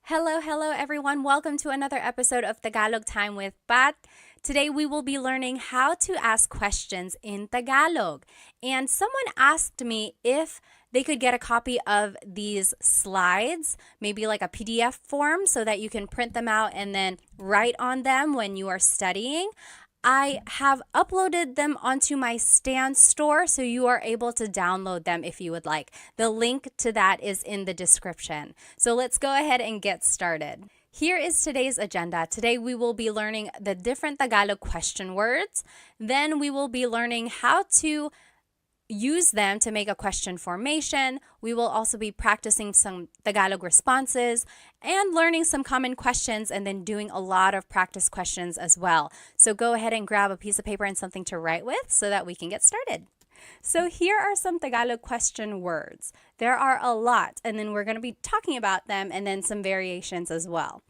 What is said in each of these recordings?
Hello, everyone. Welcome to another episode of Tagalog Time with Pat. Today, we will be learning how to ask questions in Tagalog. And someone asked me if they could get a copy of these slides, maybe like a PDF form, so that you can print them out and then write on them when you are studying. I have uploaded them onto my Stan store, so you are able to download them if you would like. The link to that is in the description. So let's go ahead and get started. Here is today's agenda. Today we will be learning the different Tagalog question words. Then we will be learning how to use them to make a question formation. We will also be practicing some Tagalog responses and learning some common questions and then doing a lot of practice questions as well. So go ahead and grab a piece of paper and something to write with so that we can get started. So here are some Tagalog question words. There are a lot, and then we're going to be talking about them and then some variations as well.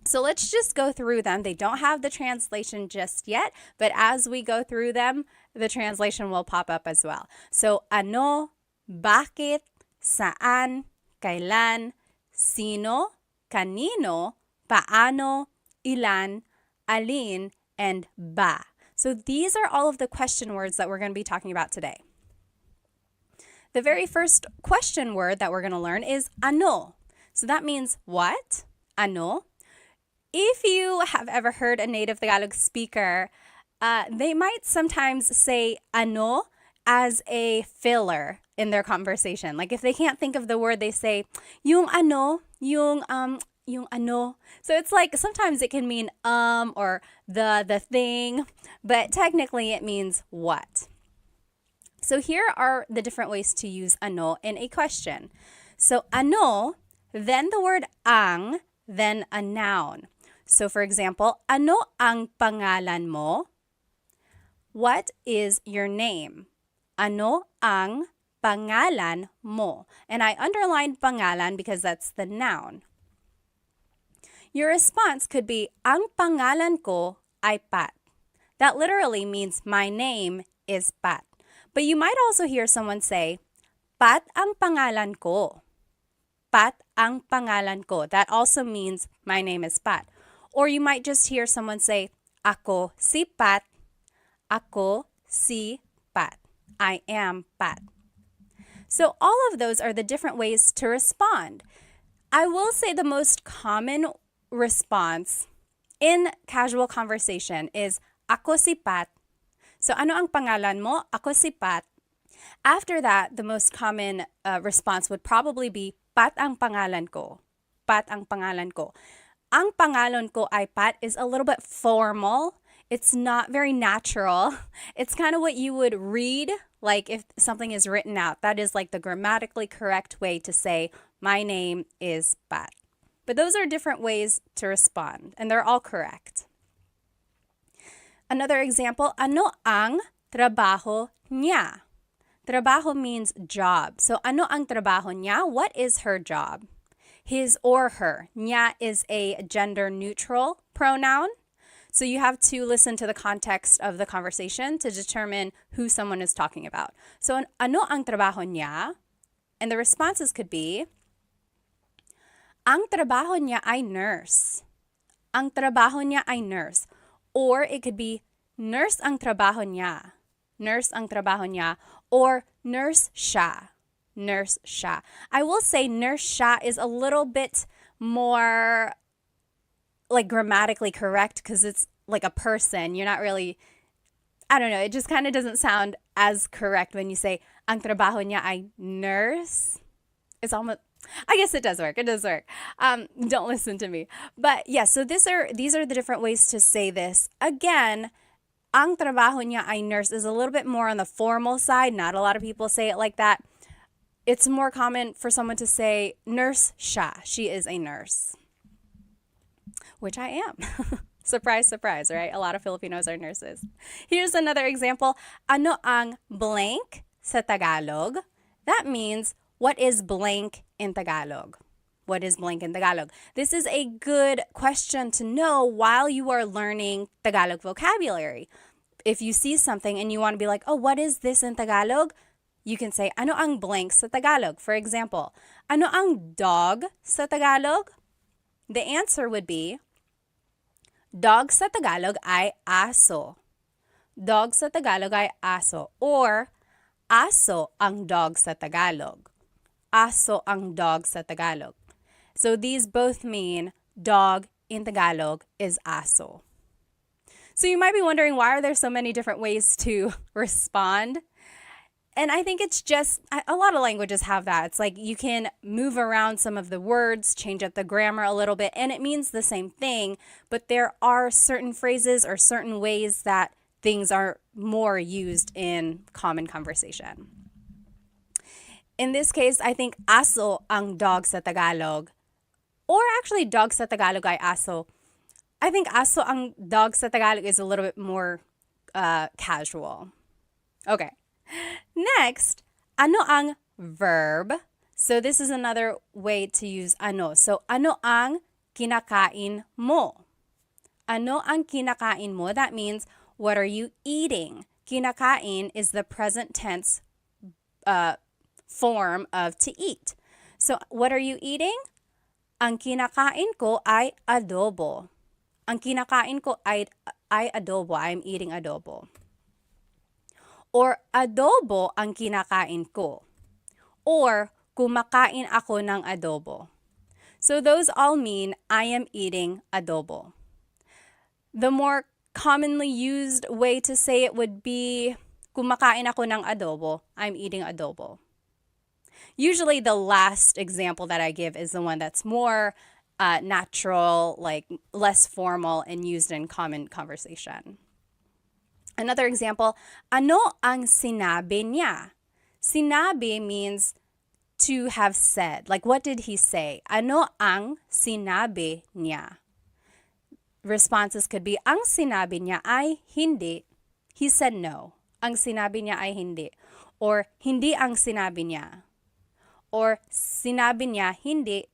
So let's just go through them. They don't have the translation just yet, but as we go through them, the translation will pop up as well. So ano, bakit, saan, kailan, sino, kanino, paano, ilan, alin, and ba. So these are all of the question words that we're going to be talking about today. The very first question word that we're going to learn is ano. So that means what? Ano. If you have ever heard a native Tagalog speaker, they might sometimes say ano as a filler in their conversation. Like if they can't think of the word, they say yung ano, yung ano. So it's like sometimes it can mean or the thing, but technically it means what. So here are the different ways to use ano in a question. So ano, then the word ang, then a noun. So for example, ano ang pangalan mo? What is your name? Ano ang pangalan mo? And I underlined pangalan because that's the noun. Your response could be, ang pangalan ko ay Pat. That literally means my name is Pat. But you might also hear someone say, Pat ang pangalan ko. Pat ang pangalan ko. That also means my name is Pat. Or you might just hear someone say, ako si Pat. Ako si Pat. I am Pat. So all of those are the different ways to respond. I will say the most common response in casual conversation is, ako si Pat. So ano ang pangalan mo? Ako si Pat. After that, the most common response would probably be, Pat ang pangalan ko. Pat ang pangalan ko. Ang pangalan ko ay Pat is a little bit formal. It's not very natural. It's kind of what you would read, like if something is written out. That is like the grammatically correct way to say, my name is Pat. But those are different ways to respond, and they're all correct. Another example, ano ang trabaho niya? Trabaho means job. So ano ang trabaho niya? What is her job? His or her. Niya is a gender-neutral pronoun. So you have to listen to the context of the conversation to determine who someone is talking about. So ano ang trabaho niya? And the responses could be, ang trabaho niya ay nurse. Ang trabaho niya ay nurse. Or it could be, nurse ang trabaho niya. Nurse ang trabaho niya. Or nurse siya. Nurse siya. I will say nurse siya is a little bit more like grammatically correct because it's like a person. You're not really, I don't know, it just kind of doesn't sound as correct when you say, ang trabaho niya ay nurse. It's almost, I guess it does work. It does work. Don't listen to me. But yeah, so these are the different ways to say this. Again, ang trabaho niya ay nurse is a little bit more on the formal side. Not a lot of people say it like that. It's more common for someone to say, nurse siya. She is a nurse. Which I am. Surprise, surprise, right? A lot of Filipinos are nurses. Here's another example. Ano ang blank sa Tagalog? That means, what is blank in Tagalog? What is blank in Tagalog? This is a good question to know while you are learning Tagalog vocabulary. If you see something and you want to be like, oh, what is this in Tagalog? You can say, ano ang blank sa Tagalog? For example, ano ang dog sa Tagalog? the answer would be, dog sa Tagalog ay aso. Dog sa Tagalog ay aso. Or, aso ang dog sa Tagalog. Aso ang dog sa Tagalog. So these both mean dog in Tagalog is aso. So you might be wondering, why are there so many different ways to respond? And I think it's just, a lot of languages have that. It's like you can move around some of the words, change up the grammar a little bit, and it means the same thing, but there are certain phrases or certain ways that things are more used in common conversation. In this case, I think aso ang dog sa Tagalog, or actually dog sa Tagalog ay aso. I think aso ang dog sa Tagalog is a little bit more casual. Okay. Next, ano ang verb? So this is another way to use ano. So ano ang kinakain mo? Ano ang kinakain mo? That means, what are you eating? Kinakain is the present tense form of to eat. So what are you eating? Ang kinakain ko ay adobo. Ang kinakain ko ay adobo. I'm eating adobo. Or adobo ang kinakain ko. Or kumakain ako ng adobo. So those all mean I am eating adobo. The more commonly used way to say it would be kumakain ako ng adobo. I'm eating adobo. Usually the last example that I give is the one that's more natural, like less formal and used in common conversation. Another example, ano ang sinabi niya? Sinabi means to have said. Like, what did he say? Ano ang sinabi niya? Responses could be, ang sinabi niya ay hindi. He said no. Ang sinabi niya ay hindi. Or, hindi ang sinabi niya. Or, sinabi niya hindi.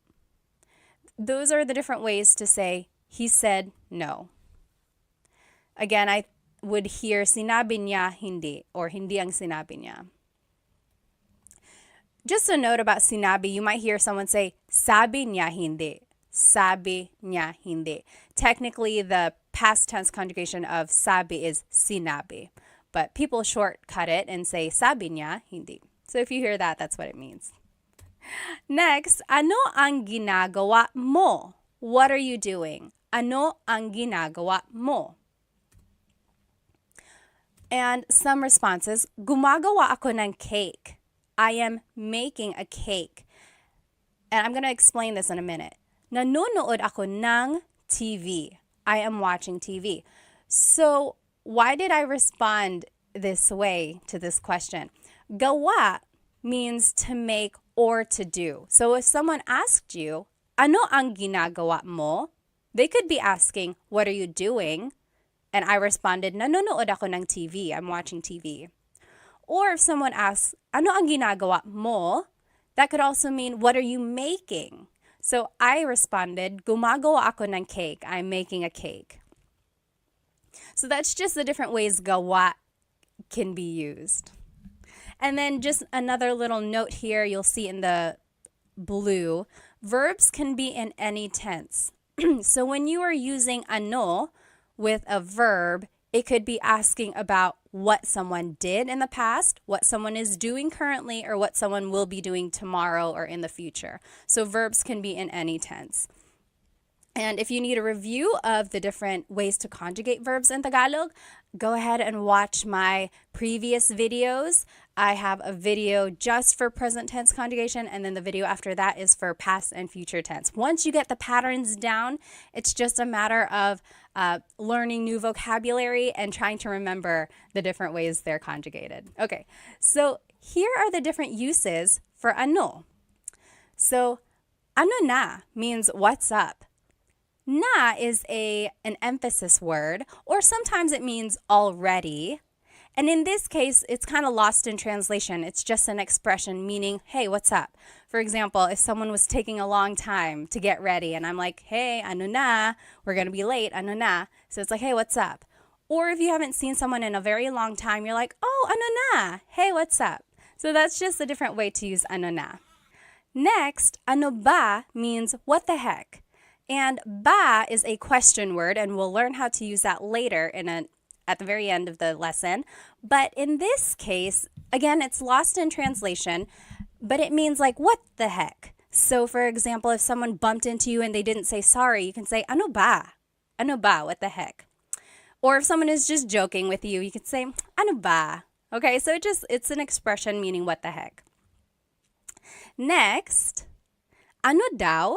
Those are the different ways to say, he said no. Again, I would hear sinabi niya hindi, or hindi ang sinabi niya. Just a note about sinabi, you might hear someone say, sabi niya hindi. Sabi niya hindi. Technically, the past tense conjugation of sabi is sinabi, but people shortcut it and say sabi niya hindi. So if you hear that, that's what it means. Next, ano ang ginagawa mo? What are you doing? Ano ang ginagawa mo? And some responses, gumagawa ako ng cake. I am making a cake. And I'm going to explain this in a minute. Nanonood ako ng TV. I am watching TV. So why did I respond this way to this question? Gawa means to make or to do. So if someone asked you, ano ang ginagawa mo? They could be asking, what are you doing? And I responded, nanonood ako ng TV. I'm watching TV. Or if someone asks, ano ang ginagawa mo? That could also mean, what are you making? So I responded, gumagawa ako ng cake. I'm making a cake. So that's just the different ways gawa can be used. And then just another little note here, you'll see in the blue, verbs can be in any tense. So when you are using ano with a verb, it could be asking about what someone did in the past, what someone is doing currently, or what someone will be doing tomorrow or in the future. So verbs can be in any tense. And if you need a review of the different ways to conjugate verbs in Tagalog, go ahead and watch my previous videos. I have a video just for present tense conjugation, and then the video after that is for past and future tense. Once you get the patterns down, it's just a matter of learning new vocabulary and trying to remember the different ways they're conjugated. Okay, so here are the different uses for ano. So, ano na means what's up. Na is an emphasis word, or sometimes it means already. And in this case, it's kind of lost in translation. It's just an expression meaning, hey, what's up? For example, if someone was taking a long time to get ready and I'm like, hey, ano na, we're going to be late, ano na. So it's like, hey, what's up? Or if you haven't seen someone in a very long time, you're like, oh, ano na, hey, what's up? So that's just a different way to use ano na. Next, ano ba means what the heck. And ba is a question word, and we'll learn how to use that later at the very end of the lesson. But in this case, again, it's lost in translation, but it means like, what the heck? So for example, if someone bumped into you and they didn't say sorry, you can say, ano ba? Ano ba? What the heck? Or if someone is just joking with you, you can say, ano ba? Okay, so it's an expression meaning what the heck. Next, ano daw?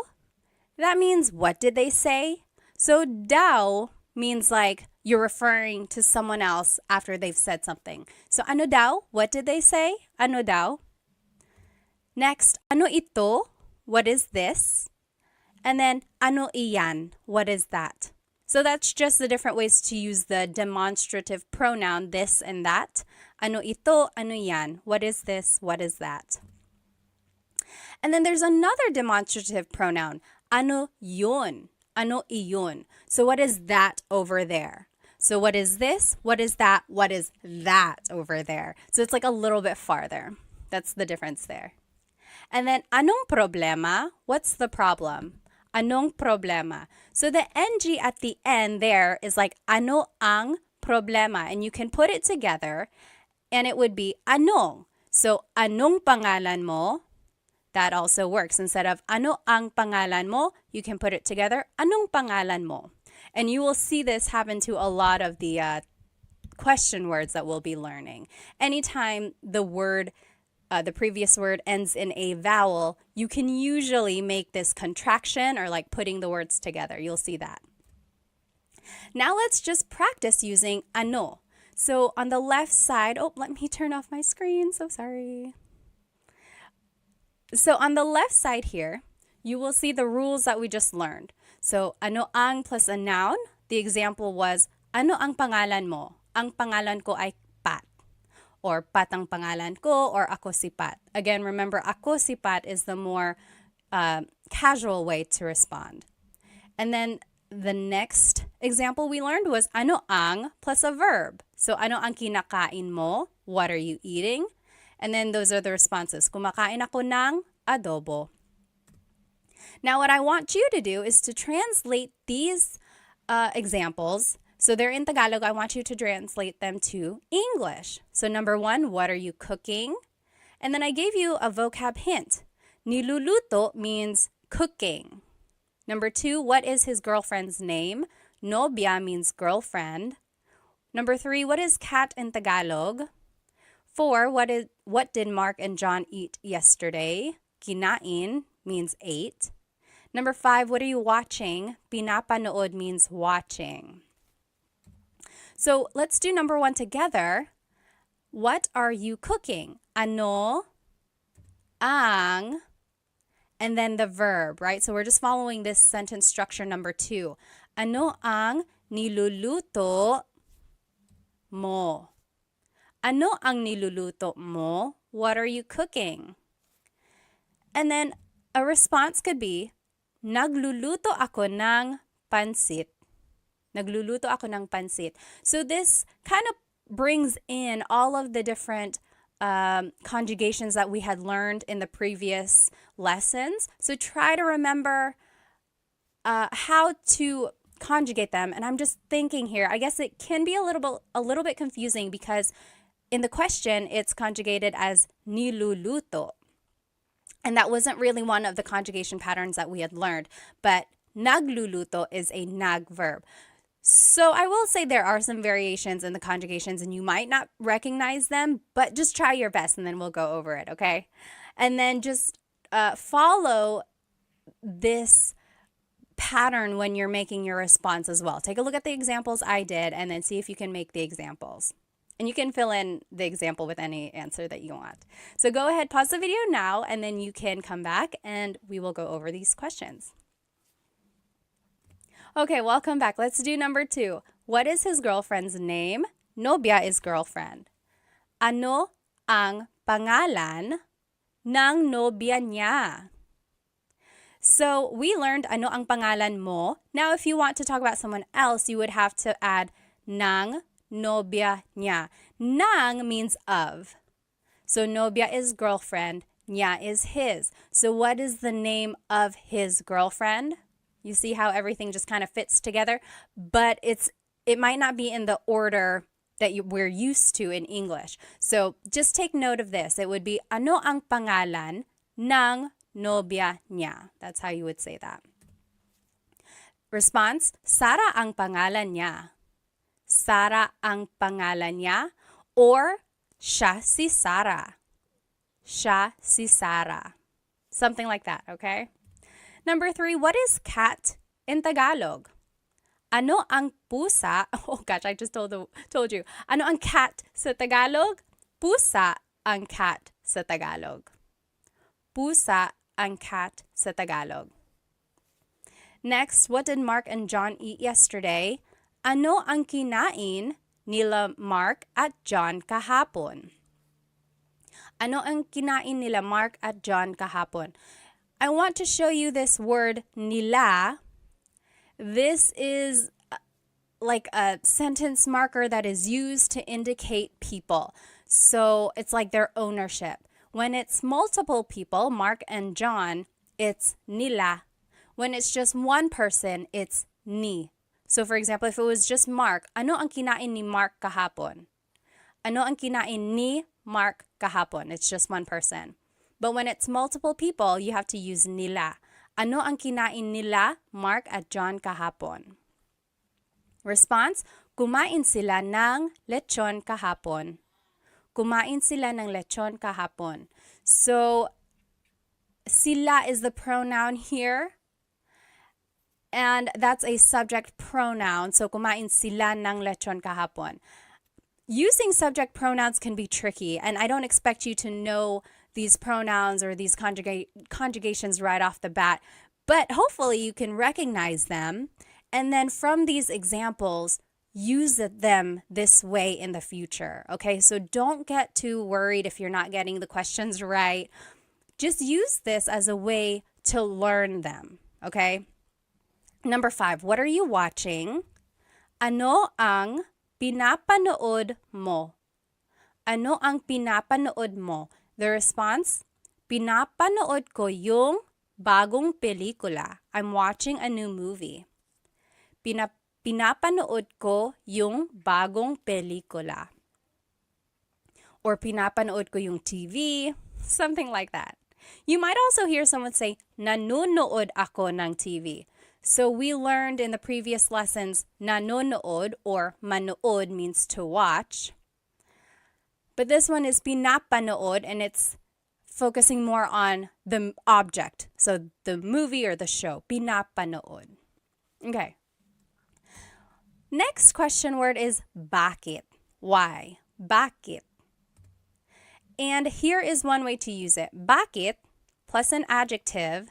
That means what did they say? So daw means like you're referring to someone else after they've said something. So ano daw? What did they say? Ano daw? Next, ano ito? What is this? And then ano iyan? What is that? So that's just the different ways to use the demonstrative pronoun this and that. Ano ito? Ano yan? What is this? What is that? And then there's another demonstrative pronoun. Ano yun? Ano iyon? So what is that over there? So what is this? What is that? What is that over there? So it's like a little bit farther. That's the difference there. And then anong problema? What's the problem? Anong problema? So the NG at the end there is like ano ang problema. And you can put it together and it would be anong. So anong pangalan mo? That also works. Instead of ano ang pangalan mo, you can put it together, anong pangalan mo? And you will see this happen to a lot of the question words that we'll be learning. Anytime the word, the previous word ends in a vowel, you can usually make this contraction or like putting the words together. You'll see that. Now let's just practice using ano. So on the left side, oh, let me turn off my screen. So sorry. So on the left side here, you will see the rules that we just learned. So ano ang plus a noun. The example was, ano ang pangalan mo? Ang pangalan ko ay Pat. Or Pat ang pangalan ko, or ako si Pat. Again, remember, ako si Pat is the more casual way to respond. And then the next example we learned was ano ang plus a verb. So ano ang kinakain mo? What are you eating? And then those are the responses. Kumakain ako ng adobo. Now what I want you to do is to translate these examples. So they're in Tagalog. I want you to translate them to English. So number one, what are you cooking? And then I gave you a vocab hint. Niluluto means cooking. Number two, what is his girlfriend's name? Nobya means girlfriend. Number three, what is cat in Tagalog? 4, what did Mark and John eat yesterday? Kinain means ate. Number 5, what are you watching? Pinapanood means watching. So let's do number 1 together. What are you cooking? Ano, ang, and then the verb, right? So we're just following this sentence structure number 2. Ano ang niluluto mo? Ano ang niluluto mo? What are you cooking? And then a response could be, nagluluto ako ng pansit. Nagluluto ako ng pansit. So this kind of brings in all of the different conjugations that we had learned in the previous lessons. So try to remember how to conjugate them. And I'm just thinking here, I guess it can be a little bit confusing because in the question, it's conjugated as niluluto. And that wasn't really one of the conjugation patterns that we had learned. But nagluluto is a nag verb. So I will say there are some variations in the conjugations and you might not recognize them, but just try your best and then we'll go over it, okay? And then just follow this pattern when you're making your response as well. Take a look at the examples I did and then see if you can make the examples. And you can fill in the example with any answer that you want. So go ahead, pause the video now, and then you can come back and we will go over these questions. Okay, welcome back. Let's do number 2. What is his girlfriend's name? Nobya is girlfriend. Ano ang pangalan ng nobya niya? So we learned ano ang pangalan mo. Now if you want to talk about someone else, you would have to add ng nobya niya. Nang means of. So nobya is girlfriend, niya is his. So what is the name of his girlfriend? You see how everything just kind of fits together, but it might not be in the order that we're used to in English. So just take note of this. It would be, ano ang pangalan ng nobya niya? That's how you would say that. Response, Sara ang pangalan niya. Sara ang pangalan niya, or siya si Sara. Siya si Sara. Something like that, okay? Number 3, what is cat in Tagalog? Ano ang pusa? Oh gosh, I just told you. Ano ang cat sa Tagalog? Pusa ang cat sa Tagalog. Pusa ang cat sa Tagalog. Next, what did Mark and John eat yesterday? Ano ang kinain nila Mark at John kahapon? Ano ang kinain nila Mark at John kahapon? I want to show you this word nila. This is like a sentence marker that is used to indicate people. So it's like their ownership. When it's multiple people, Mark and John, it's nila. When it's just one person, it's ni. So for example, if it was just Mark, ano ang kinain ni Mark kahapon? Ano ang kinain ni Mark kahapon? It's just one person. But when it's multiple people, you have to use nila. Ano ang kinain nila Mark at John kahapon? Response, kumain sila ng lechon kahapon. Kumain sila ng lechon kahapon. So, sila is the pronoun here. And that's a subject pronoun. So, kumain sila ng lechon kahapon. Using subject pronouns can be tricky, and I don't expect you to know these pronouns or these conjugations right off the bat, but hopefully you can recognize them, and then from these examples, use them this way in the future, okay? So don't get too worried if you're not getting the questions right. Just use this as a way to learn them, okay? Number 5, what are you watching? Ano ang pinapanood mo? Ano ang pinapanood mo? The response, pinapanood ko yung bagong pelikula. I'm watching a new movie. Pinapanood ko yung bagong pelikula. Or pinapanood ko yung TV, something like that. You might also hear someone say, nanonood ako ng TV. So we learned in the previous lessons, nanonood or manood means to watch. But this one is pinapanood, and it's focusing more on the object. So the movie or the show, pinapanood. Okay. Next question word is bakit. Why? Bakit. And here is one way to use it. Bakit plus an adjective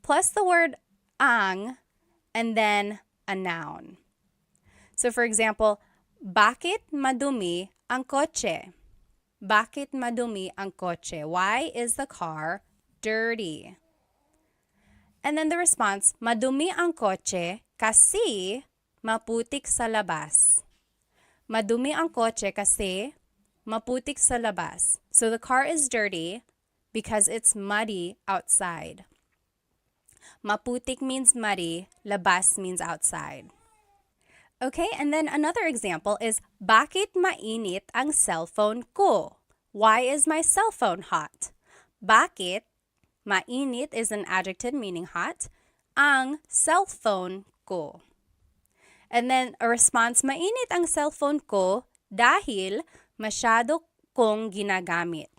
plus the word ang and then a noun. So for example, bakit madumi ang kotse? Bakit madumi ang kotse? Why is the car dirty? And then the response, madumi ang kotse kasi maputik sa labas. Madumi ang kotse kasi maputik sa labas. So the car is dirty because it's muddy outside. Maputik means muddy, labas means outside. Okay, and then another example is, bakit mainit ang cellphone ko? Why is my cell phone hot? Bakit, mainit is an adjective meaning hot, ang cellphone ko. And then a response, mainit ang cellphone ko dahil masyado kong ginagamit.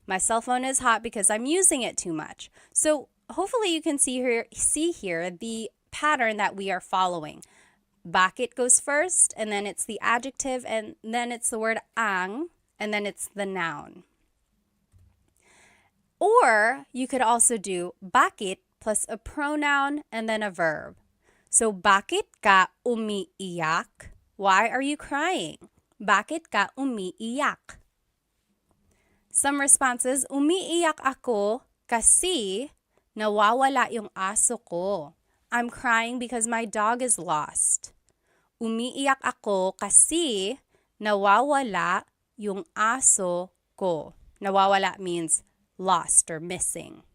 My cell phone is hot because I'm using it too much. So hopefully you can see here the pattern that we are following. Bakit goes first, and then it's the adjective, and then it's the word ang, and then it's the noun. Or you could also do bakit plus a pronoun and then a verb. So bakit ka umiiyak? Why are you crying? Bakit ka umiiyak? Some responses, umiiyak ako kasi nawawala yung aso ko. I'm crying because my dog is lost. Umiiyak ako kasi nawawala yung aso ko. Nawawala means lost or missing.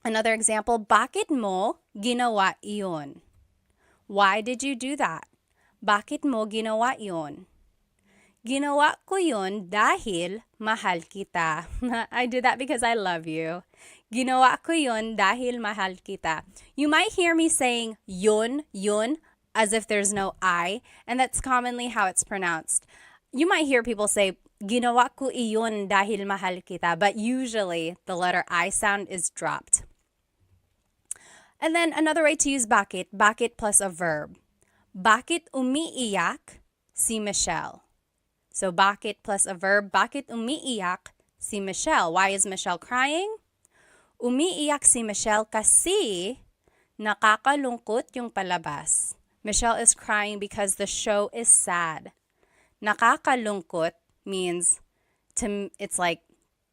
Another example, bakit mo ginawa iyon? Why did you do that? Bakit mo ginawa iyon? Ginawa ko yun dahil mahal kita. I did that because I love you. Ginawa ko yun dahil mahal kita. You might hear me saying yun, as if there's no I, and that's commonly how it's pronounced. You might hear people say, ginawa ko iyon dahil mahal kita, but usually the letter I sound is dropped. And then another way to use bakit plus a verb. Bakit umiiyak si Michelle? So bakit plus a verb, bakit umiiyak si Michelle? Why is Michelle crying? Umiiyak si Michelle kasi nakakalungkot yung palabas. Michelle is crying because the show is sad. Nakakalungkot means it's like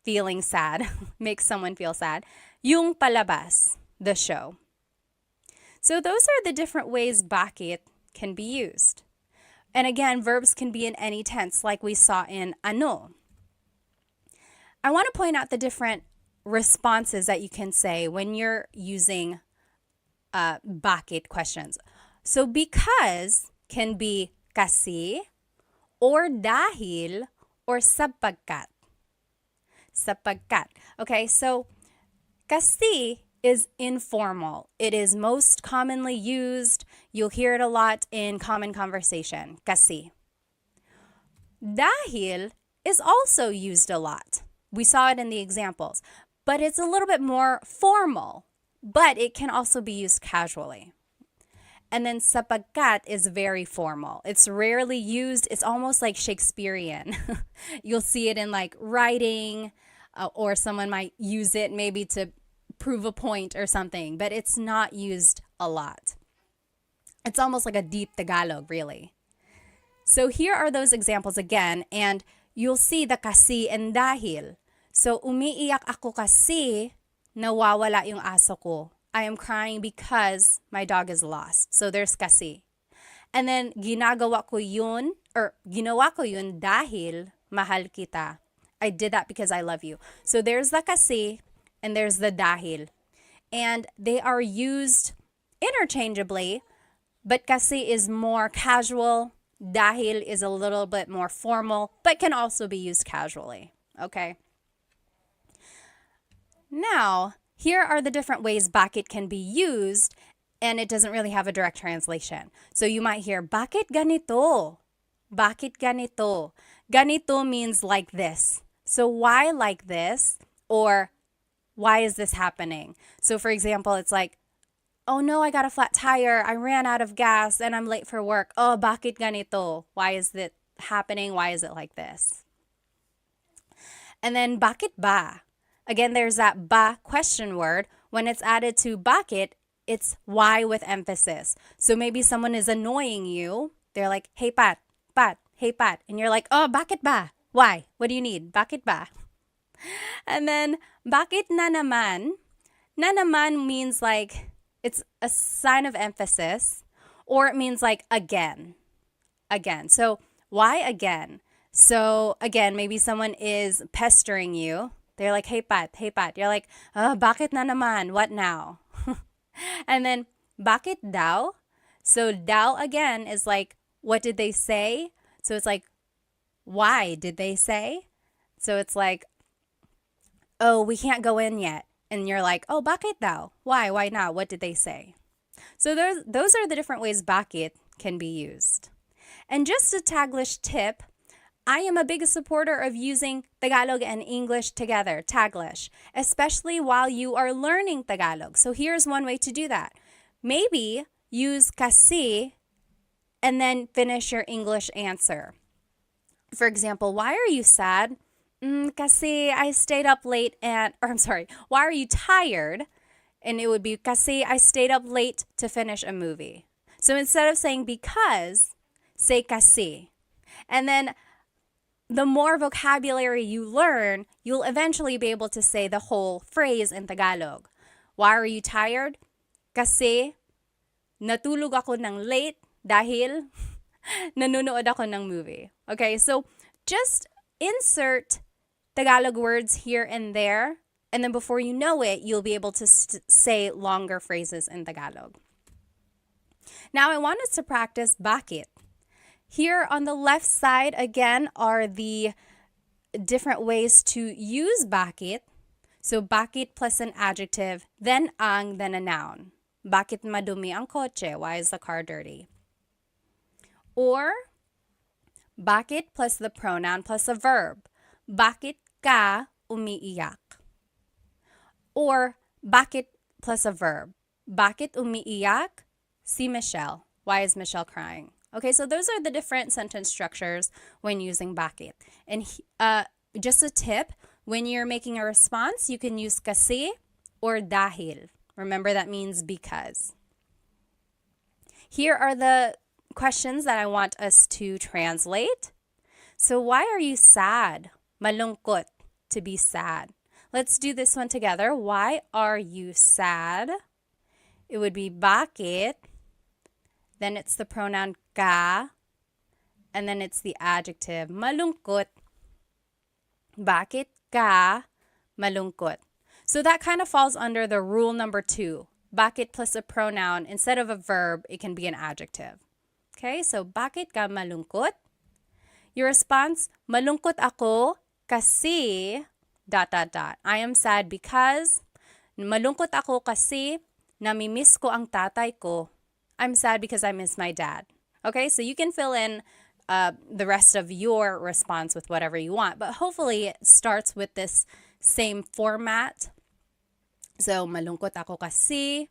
feeling sad, makes someone feel sad. Yung palabas, the show. So those are the different ways bakit can be used. And again, verbs can be in any tense, like we saw in ano. I want to point out the different responses that you can say when you're using bakit questions. So because can be kasi, or dahil, or sapagkat. Sapagkat. Okay, so kasi is informal. It is most commonly used. You'll hear it a lot in common conversation. Kasi. Dahil is also used a lot. We saw it in the examples, but it's a little bit more formal, but it can also be used casually. And then sapagkat is very formal. It's rarely used. It's almost like Shakespearean. You'll see it in like writing, or someone might use it maybe to prove a point or something, but it's not used a lot. It's almost like a deep Tagalog, really. So here are those examples again, and you'll see the kasi and dahil. So umiiyak ako kasi nawawala yung aso ko. I am crying because my dog is lost. So there's kasi. And then ginawa ko yun dahil mahal kita. I did that because I love you. So there's the kasi and there's the dahil. And they are used interchangeably, but kasi is more casual. Dahil is a little bit more formal, but can also be used casually. Okay? Now, here are the different ways bakit can be used, and it doesn't really have a direct translation. So you might hear, bakit ganito? Bakit ganito? Ganito means like this. So why like this? Or why is this happening? So for example, it's like, oh no, I got a flat tire. I ran out of gas and I'm late for work. Oh, bakit ganito? Why is that happening? Why is it like this? And then bakit ba? Again, there's that ba question word. When it's added to bakit, it's why with emphasis. So maybe someone is annoying you. They're like, hey Pat, hey Pat. And you're like, oh, bakit ba? Why? What do you need? Bakit ba? And then bakit na naman? Na naman means like, it's a sign of emphasis, or it means like again. Again. So why again? So again, maybe someone is pestering you. They're like, hey Pat. You're like, oh, bakit na naman? What now? And then bakit daw? So daw again is like, what did they say? So it's like, why did they say? So it's like, oh, we can't go in yet. And you're like, oh, bakit daw? Why? Why not? What did they say? So those are the different ways bakit can be used. And just a Taglish tip, I am a big supporter of using Tagalog and English together, Taglish, especially while you are learning Tagalog. So here's one way to do that. Maybe use kasi and then finish your English answer. For example, why are you sad? Kasi I stayed up late why are you tired? And it would be kasi I stayed up late to finish a movie. So instead of saying because, say kasi. And then the more vocabulary you learn, you'll eventually be able to say the whole phrase in Tagalog. Why are you tired? Kasi natulog ako ng late dahil nanonood ako ng movie. Okay, so just insert Tagalog words here and there, And then before you know it, you'll be able to say longer phrases in Tagalog. Now I want us to practice bakit. Here on the left side, again, are the different ways to use bakit. So bakit plus an adjective, then ang, then a noun. Bakit madumi ang kotse? Why is the car dirty? Or bakit plus the pronoun plus a verb. Bakit ka umiiyak? Or bakit plus a verb. Bakit umiiyak si Michelle? Why is Michelle crying? Okay, so those are the different sentence structures when using bakit. And just a tip, when you're making a response, you can use kasi or dahil. Remember, that means because. Here are the questions that I want us to translate. So why are you sad? Malungkot, to be sad. Let's do this one together. Why are you sad? It would be bakit. Then it's the pronoun ka. And then it's the adjective malungkot. Bakit ka malungkot? So that kind of falls under the rule number 2. Bakit plus a pronoun. Instead of a verb, it can be an adjective. Okay, so bakit ka malungkot? Your response, malungkot ako kasi ... I am sad because, malungkot ako kasi namimiss ko ang tatay ko. I'm sad because I miss my dad. Okay, so you can fill in the rest of your response with whatever you want, but hopefully it starts with this same format. So, malungkot ako kasi ...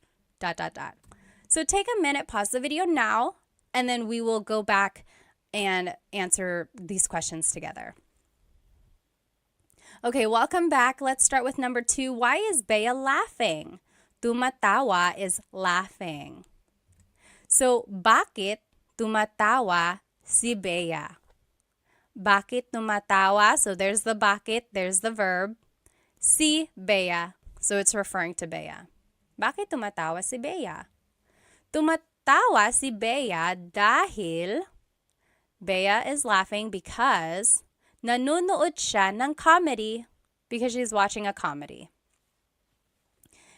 So take a minute, pause the video now, and then we will go back and answer these questions together. Okay, welcome back. Let's start with number 2. Why is Bea laughing? Tumatawa is laughing. So, bakit tumatawa si Bea? Bakit tumatawa? So, there's the bakit, there's the verb. Si Bea. So, it's referring to Bea. Bakit tumatawa si Bea? Tumatawa si Bea dahil Bea is laughing because nanonood siya ng comedy, because she's watching a comedy.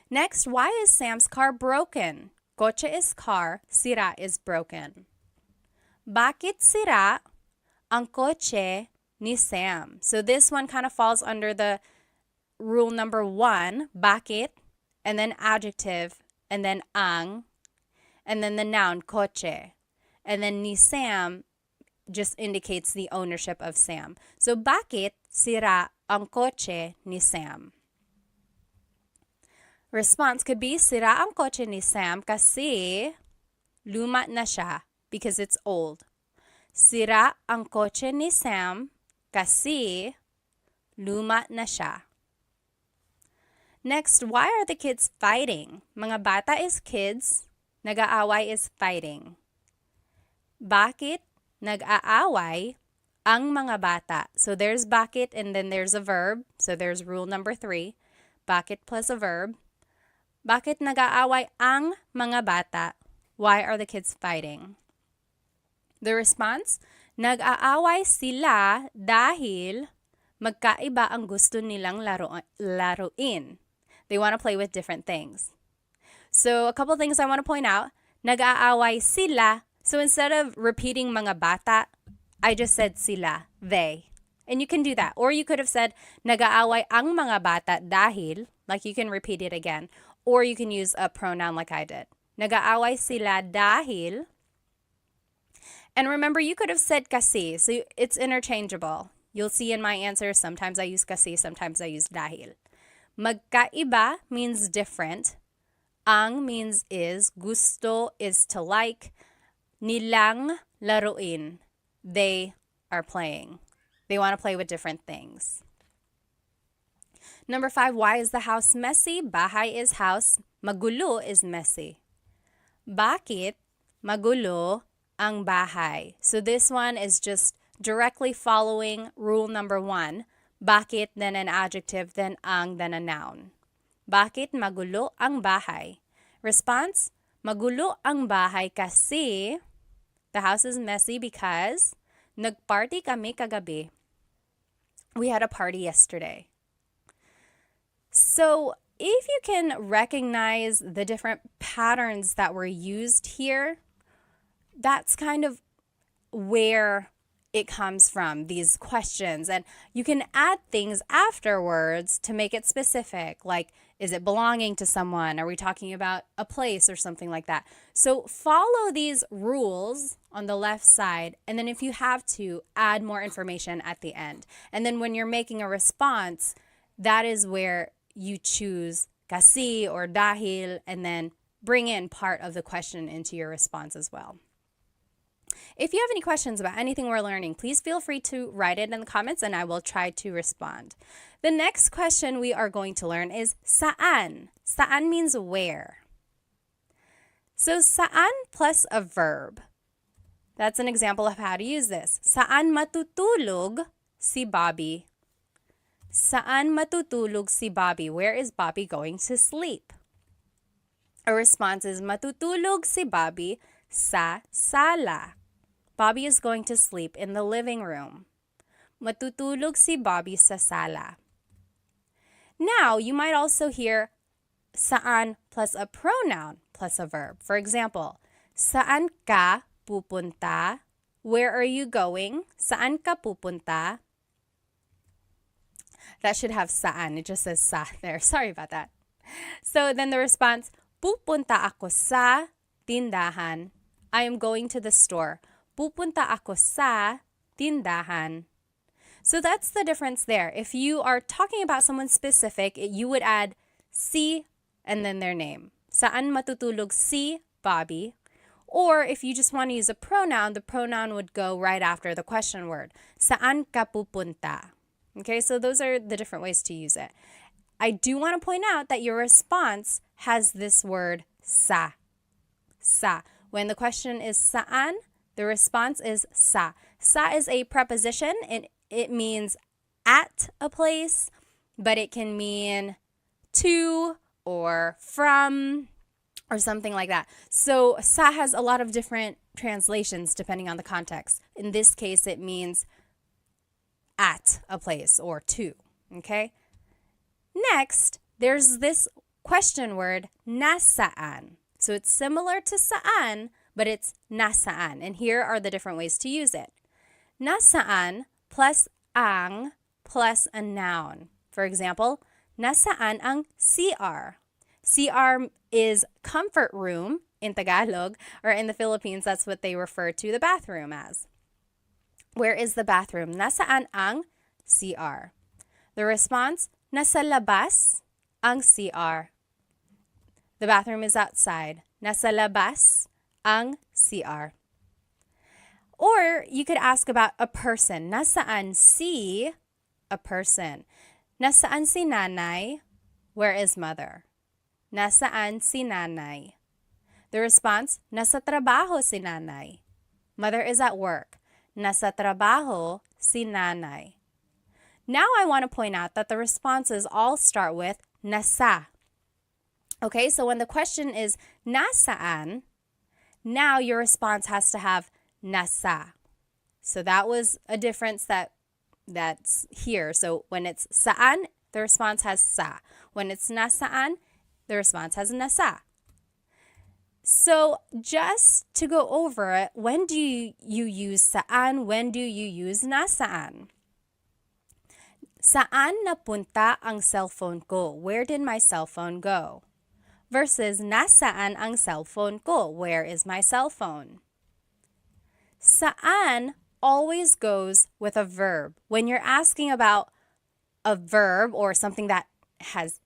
Next, why is Sam's car broken? Kotse is car, sira is broken. Bakit sira ang kotse ni Sam? So this one kind of falls under the rule number 1, bakit, and then adjective, and then ang, and then the noun, kotse. And then ni Sam just indicates the ownership of Sam. So, bakit sira ang kotse ni Sam? Response could be, sira ang kotse ni Sam kasi luma na siya, because it's old. Sira ang kotse ni Sam kasi luma na siya. Next, why are the kids fighting? Mga bata is kids, nag-aaway is fighting. Bakit nag-aaway ang mga bata? So there's bakit and then there's a verb. So there's rule number 3. Bakit plus a verb. Bakit nag-aaway ang mga bata? Why are the kids fighting? The response, nag-aaway sila dahil magkaiba ang gusto nilang laruin. They want to play with different things. So a couple things I want to point out. Nag-aaway sila. So instead of repeating mga bata, I just said sila, they. And you can do that. Or you could have said, nag-aaway ang mga bata dahil, like you can repeat it again. Or you can use a pronoun like I did. Nag-aaway sila dahil. And remember, you could have said kasi. So it's interchangeable. You'll see in my answer, sometimes I use kasi, sometimes I use dahil. Magkaiba means different. Ang means is. Gusto is to like. Nilang laruin. They are playing. They want to play with different things. Number 5, why is the house messy? Bahay is house. Magulo is messy. Bakit magulo ang bahay? So this one is just directly following rule number 1. Bakit, then an adjective, then ang, then a noun. Bakit magulo ang bahay? Response, magulo ang bahay kasi the house is messy because nagparty kami kagabi. We had a party yesterday. So if you can recognize the different patterns that were used here, that's kind of where it comes from, these questions. And you can add things afterwards to make it specific, like, is it belonging to someone? Are we talking about a place or something like that? So follow these rules on the left side, and then if you have to, add more information at the end. And then when you're making a response, that is where you choose kasi or dahil, and then bring in part of the question into your response as well. If you have any questions about anything we're learning, please feel free to write it in the comments and I will try to respond. The next question we are going to learn is saan. Saan means where. So saan plus a verb. That's an example of how to use this. Saan matutulog si Bobby? Saan matutulog si Bobby? Where is Bobby going to sleep? A response is matutulog si Bobby sa sala. Bobby is going to sleep in the living room. Matutulog si Bobby sa sala. Now, you might also hear saan plus a pronoun plus a verb. For example, saan ka pupunta? Where are you going? Saan ka pupunta? That should have saan. It just says sa there. Sorry about that. So then the response, pupunta ako sa tindahan. I am going to the store. Pupunta ako sa tindahan. So that's the difference there. If you are talking about someone specific, you would add si and then their name. Saan matutulog si Bobby? Or if you just want to use a pronoun, the pronoun would go right after the question word. Saan ka pupunta? Okay, so those are the different ways to use it. I do want to point out that your response has this word sa. Sa. When the question is saan, the response is sa. Sa is a preposition and it means at a place, but it can mean to or from or something like that. So sa has a lot of different translations depending on the context. In this case, it means at a place or to, okay? Next, there's this question word, nasaan. So it's similar to saan, but it's nasaan. And here are the different ways to use it. Nasaan plus ang plus a noun. For example, nasaan ang CR? CR is comfort room in Tagalog, or in the Philippines, that's what they refer to the bathroom as. Where is the bathroom? Nasaan ang CR? The response, nasa labas ang CR. The bathroom is outside. Nasa labas ang CR. Or you could ask about a person. Nasaan si a person? Nasaan si nanay? Where is mother? Nasaan si nanay? The response, nasa trabaho si nanay. Mother is at work. Nasa trabaho si nanay. Now I want to point out that the responses all start with nasa. Okay, so when the question is nasaan, now your response has to have nasa. So that was a difference that's here. So when it's saan, the response has sa. When it's nasaan, the response has nasa. So just to go over it, when do you use saan? When do you use nasaan? Saan napunta ang cellphone ko? Where did my cell phone go? Versus nasaan ang cellphone ko? Where is my cell phone? Saan always goes with a verb. When you're asking about a verb or something that has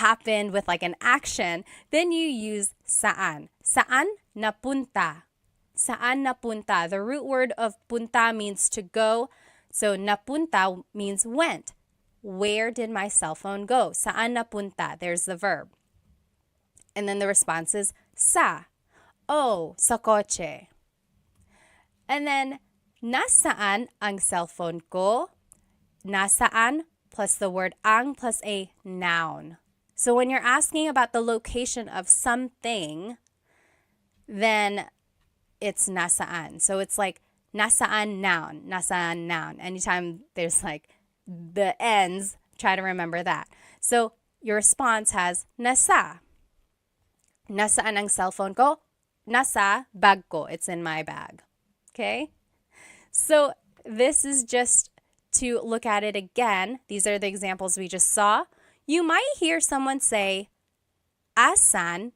happened with like an action, then you use saan. Saan napunta? Saan napunta? The root word of punta means to go. So napunta means went. Where did my cell phone go? Saan napunta? There's the verb. And then the response is sa. Oh, sa kotse. And then nasaan ang cellphone ko? Nasaan plus the word ang plus a noun. So when you're asking about the location of something, then it's nasaan. So it's like nasaan noun. Anytime there's like the ends, try to remember that. So your response has nasa. Nasaan ang cellphone ko? Nasa bag ko. It's in my bag. Okay? So this is just to look at it again. These are the examples we just saw. You might hear someone say asan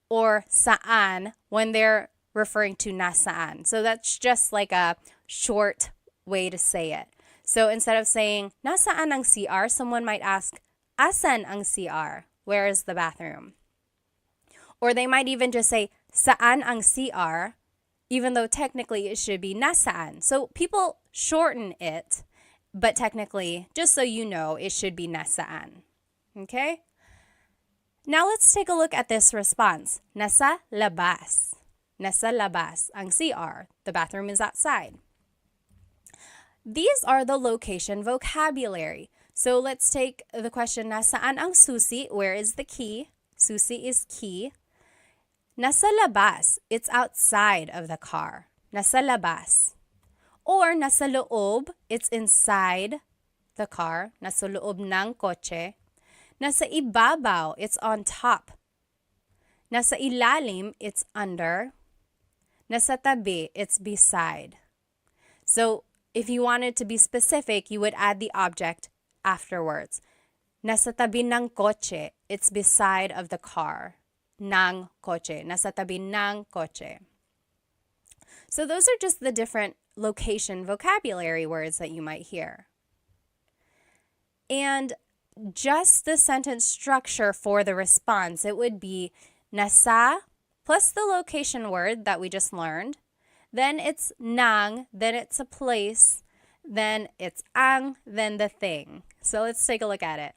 or saan when they're referring to nasaan. So that's just like a short way to say it. So instead of saying nasaan ang CR, someone might ask asan ang CR? Where is the bathroom? Or they might even just say saan ang CR, even though technically it should be nasaan. So people shorten it, but technically, just so you know, it should be nasaan. Okay? Now let's take a look at this response. Nasa labas. Nasa labas ang CR. The bathroom is outside. These are the location vocabulary. So let's take the question, nasaan ang susi? Where is the key? Susi is key. Nasa labas, it's outside of the car. Nasa labas. Or nasa loob, it's inside the car. Nasa loob ng kotse. Nasa ibabaw, it's on top. Nasa ilalim, it's under. Nasa tabi, it's beside. So if you wanted to be specific, you would add the object afterwards. Nasa tabi ng kotse, it's beside of the car. Ng kotse. Nasa tabi ng kotse. So those are just the different location vocabulary words that you might hear. And just the sentence structure for the response, it would be nasa plus the location word that we just learned. Then it's nang, then it's a place, then it's ang, then the thing. So let's take a look at it.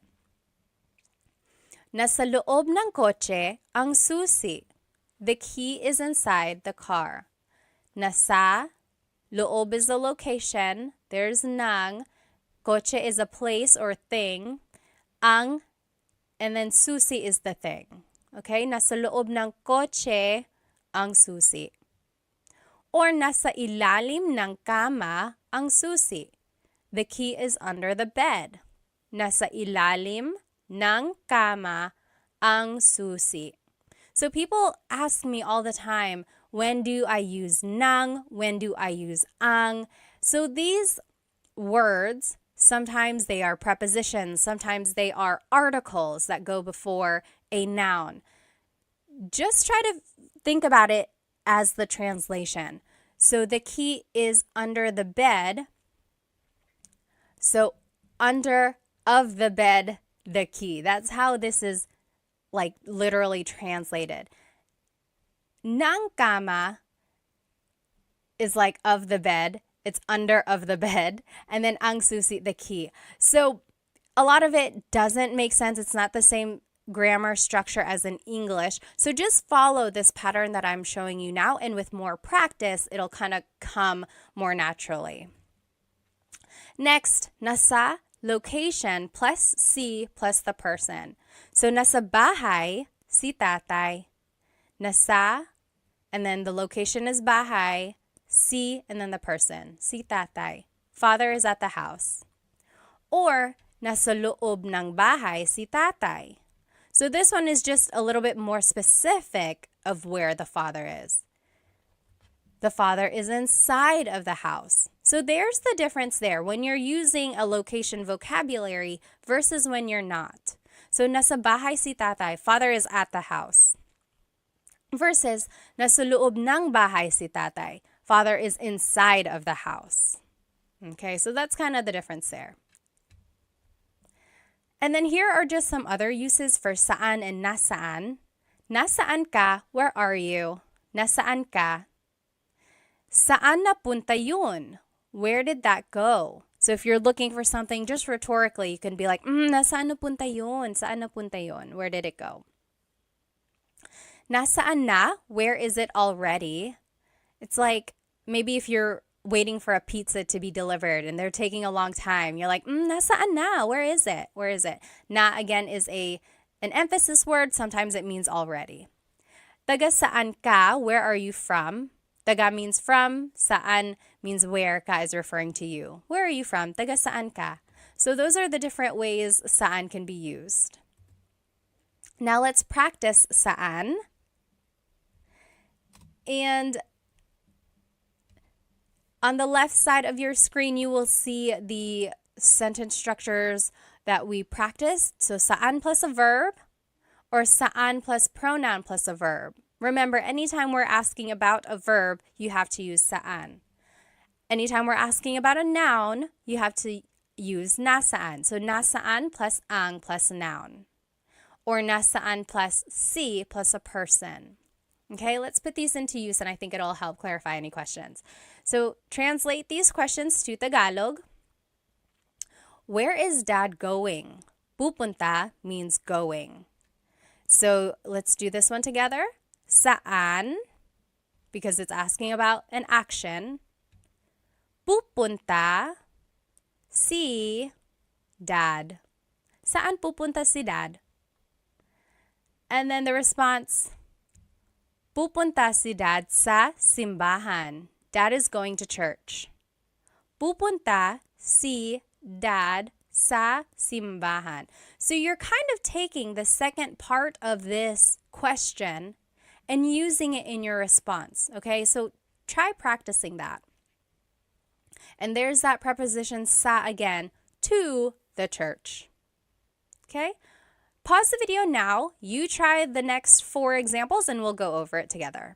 Nasa loob ng kotse ang susi. The key is inside the car. Nasa, loob is the location. There's nang. Kotse is a place or thing. Ang, and then susi is the thing. Okay? Nasa loob ng kotse ang susi. Or nasa ilalim ng kama ang susi. The key is under the bed. Nasa ilalim ng kama ang susi. So people ask me all the time, when do I use nang? When do I use ang? So these words, sometimes they are prepositions, sometimes they are articles that go before a noun. Just try to think about it as the translation. So the key is under the bed. So under of the bed, the key. That's how this is like literally translated. Ng kama is like of the bed. It's under of the bed. And then ang susi, the key. So a lot of it doesn't make sense. It's not the same grammar structure as in English. So just follow this pattern that I'm showing you now. And with more practice, it'll kind of come more naturally. Next, nasa location plus si plus the person. So nasa bahay, si tatay. Nasa, and then the location is bahay. Si, and then the person. Si tatay. Father is at the house. Or nasa loob ng bahay si tatay. So this one is just a little bit more specific of where the father is. The father is inside of the house. So there's the difference there when you're using a location vocabulary versus when you're not. So nasa bahay si tatay, father is at the house. Versus nasa loob ng bahay si tatay, father is inside of the house. Okay, so that's kind of the difference there. And then here are just some other uses for saan and nasaan. Nasaan ka? Where are you? Nasaan ka? Saan napunta yun? Where did that go? So if you're looking for something just rhetorically, you can be like, nasaan napunta yun? Saan napunta yun? Where did it go? Nasaan na? Where is it already? It's like maybe if you're waiting for a pizza to be delivered and they're taking a long time, you're like, nasaan na? Where is it? Where is it? Na again is an emphasis word. Sometimes it means already. Taga saan ka? Where are you from? Taga means from. Saan means where. Ka is referring to you. Where are you from? Taga saan ka? So those are the different ways saan can be used. Now let's practice saan. And on the left side of your screen, you will see the sentence structures that we practiced. So saan plus a verb or saan plus pronoun plus a verb. Remember, anytime we're asking about a verb, you have to use saan. Anytime we're asking about a noun, you have to use nasaan. So nasaan plus ang plus noun. Or nasaan plus si plus a person. Okay, let's put these into use and I think it'll help clarify any questions. So translate these questions to Tagalog. Where is dad going? Pupunta means going. So let's do this one together. Saan, because it's asking about an action. Pupunta si dad. Saan pupunta si dad? And then the response, pupunta si dad sa simbahan. Dad is going to church. Pupunta si dad sa simbahan. So you're kind of taking the second part of this question and using it in your response. Okay, so try practicing that. And there's that preposition sa again, to the church. Okay? Pause the video now. You try the next 4 examples and we'll go over it together.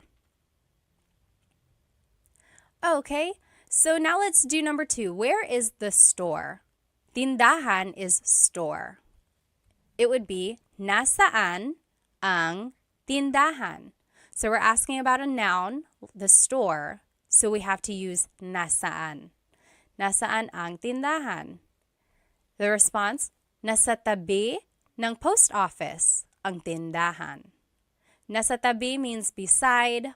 Okay, so now let's do number 2. Where is the store? Tindahan is store. It would be, nasaan ang tindahan? So we're asking about a noun, the store, so we have to use nasaan. Nasaan ang tindahan? The response, nasa tabi ng post office ang tindahan. Nasa tabi means beside.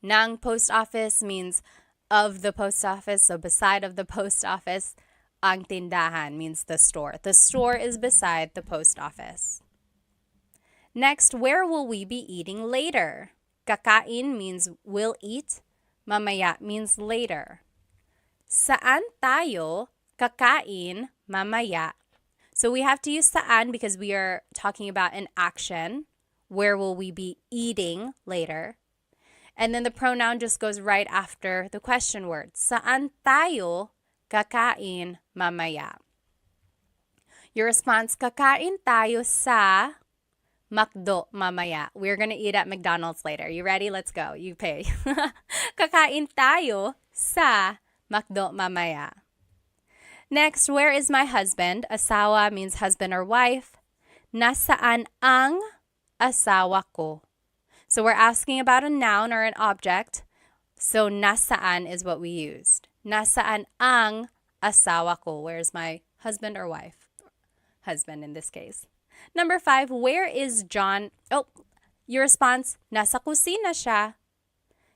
Ng post office means of the post office, so beside of the post office. Ang tindahan means the store. The store is beside the post office. Next, where will we be eating later? Kakain means will eat. Mamaya means later. Saan tayo kakain mamaya? So we have to use saan because we are talking about an action. Where will we be eating later? And then the pronoun just goes right after the question word. Saan tayo kakain mamaya? Your response, kakain tayo sa McDo mamaya. We're going to eat at McDonald's later. You ready? Let's go. You pay. Kakain tayo sa McDo mamaya. Next, where is my husband? Asawa means husband or wife. Nasaan ang asawa ko? So we're asking about a noun or an object. So nasaan is what we used. Nasaan ang asawa ko? Where's my husband or wife? Husband in this case. Number 5, where is John? Oh, your response, nasa kusina siya.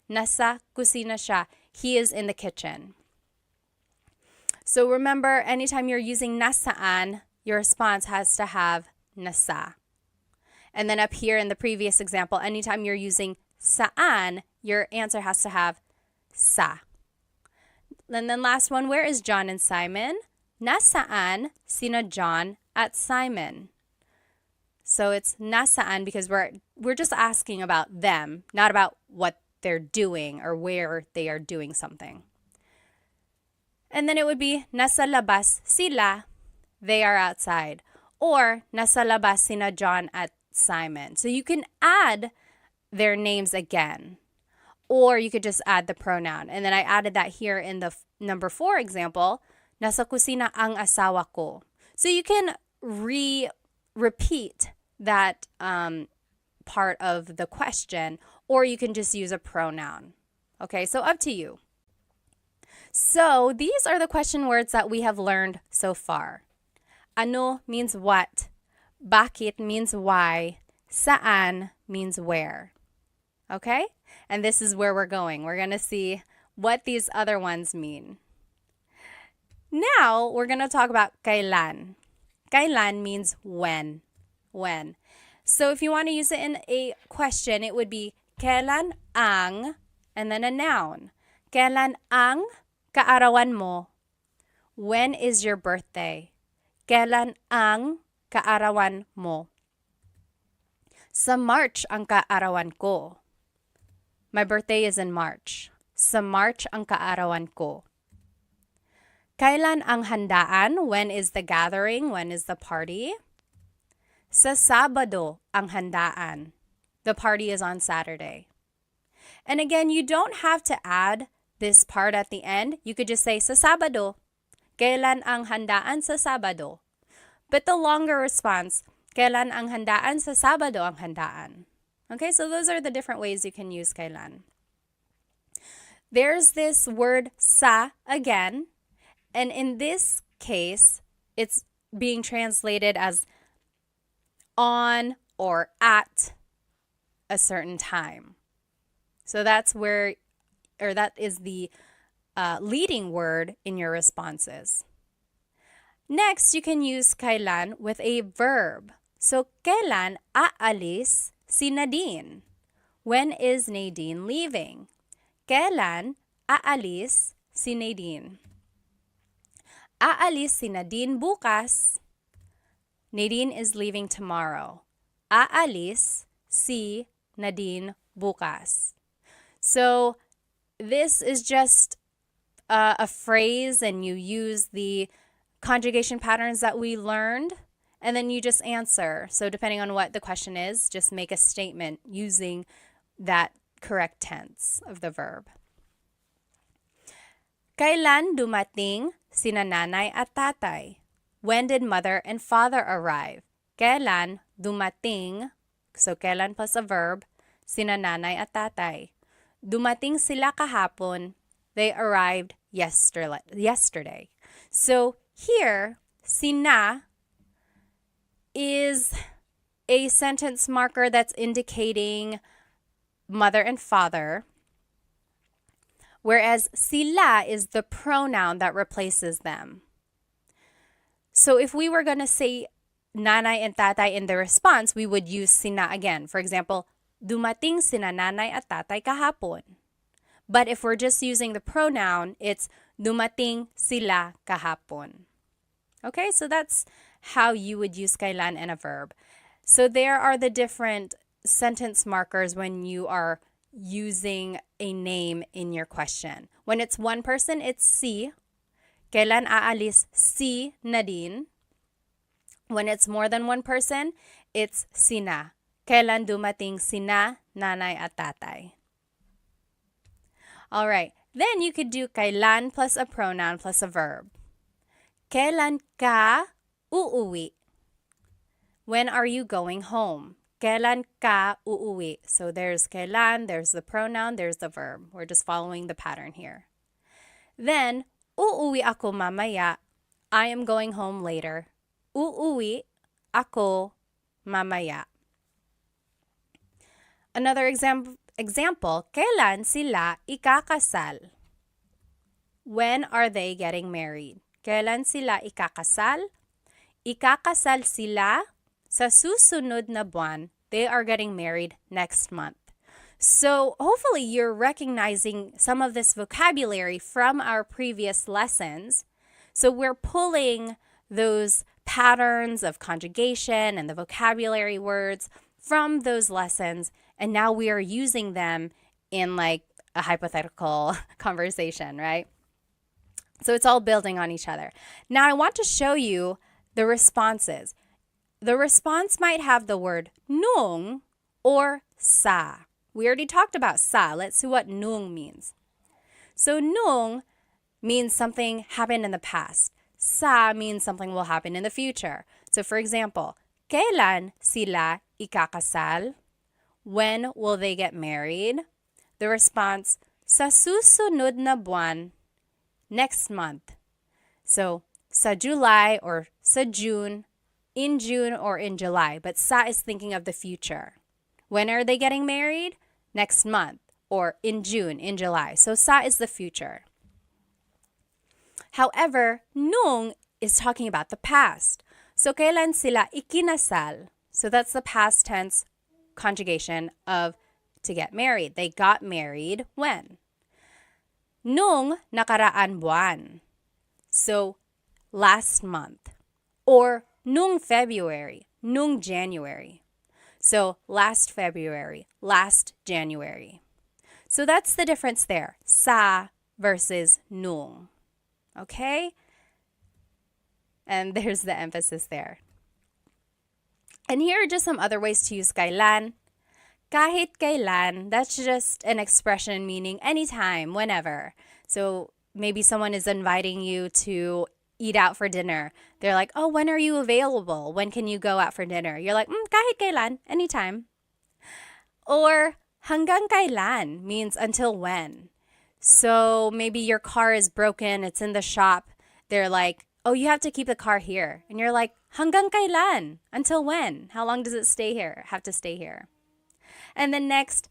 Nasa kusina siya. He is in the kitchen. So remember, anytime you're using nasaan, your response has to have nasa. And then up here in the previous example, anytime you're using saan, your answer has to have sa. And then last one, where is John and Simon? Nasaan sina John at Simon? So it's nasaan because we're just asking about them, not about what they're doing or where they are doing something. And then it would be nasa labas sila, they are outside. Or nasa labas sina John at Simon. So you can add their names again. Or you could just add the pronoun. And then I added that here in the number 4 example, nasa kusina ang asawa ko. So you can repeat that part of the question, or you can just use a pronoun. Okay, so up to you. So these are the question words that we have learned so far. Ano means what. Bakit means why. Saan means where. Okay? And this is where we're going. We're going to see what these other ones mean. Now, we're going to talk about kailan. Kailan means when. When. So if you want to use it in a question, it would be kailan ang, and then a noun. Kailan ang kaarawan mo? When is your birthday? Kailan ang kaarawan mo? Sa March ang kaarawan ko. My birthday is in March. Sa March ang kaarawan ko. Kailan ang handaan? When is the gathering? When is the party? Sa Sabado ang handaan. The party is on Saturday. And again, you don't have to add this part at the end. You could just say sa Sabado. Kailan ang handaan sa Sabado? But the longer response, kailan ang handaan sa Sabado ang handaan? Okay, so those are the different ways you can use kailan. There's this word sa again, and in this case, it's being translated as on or at a certain time. So that's where, or that is the leading word in your responses. Next, you can use kailan with a verb. So, kailan aalis si Nadine? When is Nadine leaving? Kailan aalis si Nadine? Aalis si Nadine bukas. Nadine is leaving tomorrow. Aalis si Nadine bukas. So, this is just a phrase, and you use the conjugation patterns that we learned, and then you just answer. So depending on what the question is, just make a statement using that correct tense of the verb. Kailan dumating sina nanay at tatay? When did mother and father arrive? Kailan dumating, so kailan plus a verb, sina nanay at tatay? Dumating sila kahapon. They arrived yesterday. So here, sina is a sentence marker that's indicating mother and father, whereas sila is the pronoun that replaces them. So if we were going to say nanay and tatay in the response, we would use sina again. For example, dumating sina nanay at tatay kahapon. But if we're just using the pronoun, it's dumating sila kahapon. Okay, so that's how you would use kailan in a verb. So there are the different sentence markers when you are using a name in your question. When it's one person, it's si. Kailan aalis si Nadine? When it's more than one person, it's sina. Kailan dumating sina nanay at tatay? All right, then you could do kailan plus a pronoun plus a verb. Kailan ka uuwi? When are you going home? Kailan ka uuwi? So there's kailan, there's the pronoun, there's the verb. We're just following the pattern here. Then, uuwi ako mamaya. I am going home later. Uuwi ako mamaya. Another example, kailan sila ikakasal? When are they getting married? Kailan sila ikakasal? Ikakasal sila sa susunod na buwan. They are getting married next month. So hopefully you're recognizing some of this vocabulary from our previous lessons. So we're pulling those patterns of conjugation and the vocabulary words from those lessons, and now we are using them in like a hypothetical conversation, right? So it's all building on each other. Now I want to show you the responses. The response might have the word nung or sa. We already talked about sa. Let's see what nung means. So nung means something happened in the past. Sa means something will happen in the future. So for example, kailan sila ikakasal? When will they get married? The response, sa susunod na buwan, next month. So sa July or sa June, in June or in July. But sa is thinking of the future. When are they getting married? Next month or in June, in July. So sa is the future. However, nung is talking about the past. So kailan sila ikinasal? So that's the past tense conjugation of to get married. They got married when? Nung nakaraan buwan. So last month. Or nung February, nung January. So last February, last January. So that's the difference there. Sa versus nung. Okay? And there's the emphasis there. And here are just some other ways to use kailan. Kahit kailan, that's just an expression meaning anytime, whenever. So maybe someone is inviting you to eat out for dinner. They're like, oh, when are you available? When can you go out for dinner? You're like, kahit kailan, anytime. Or hanggang kailan means until when. So maybe your car is broken, it's in the shop. They're like, oh, you have to keep the car here. And you're like, hanggang kailan? Until when? How long does it have to stay here? And then next,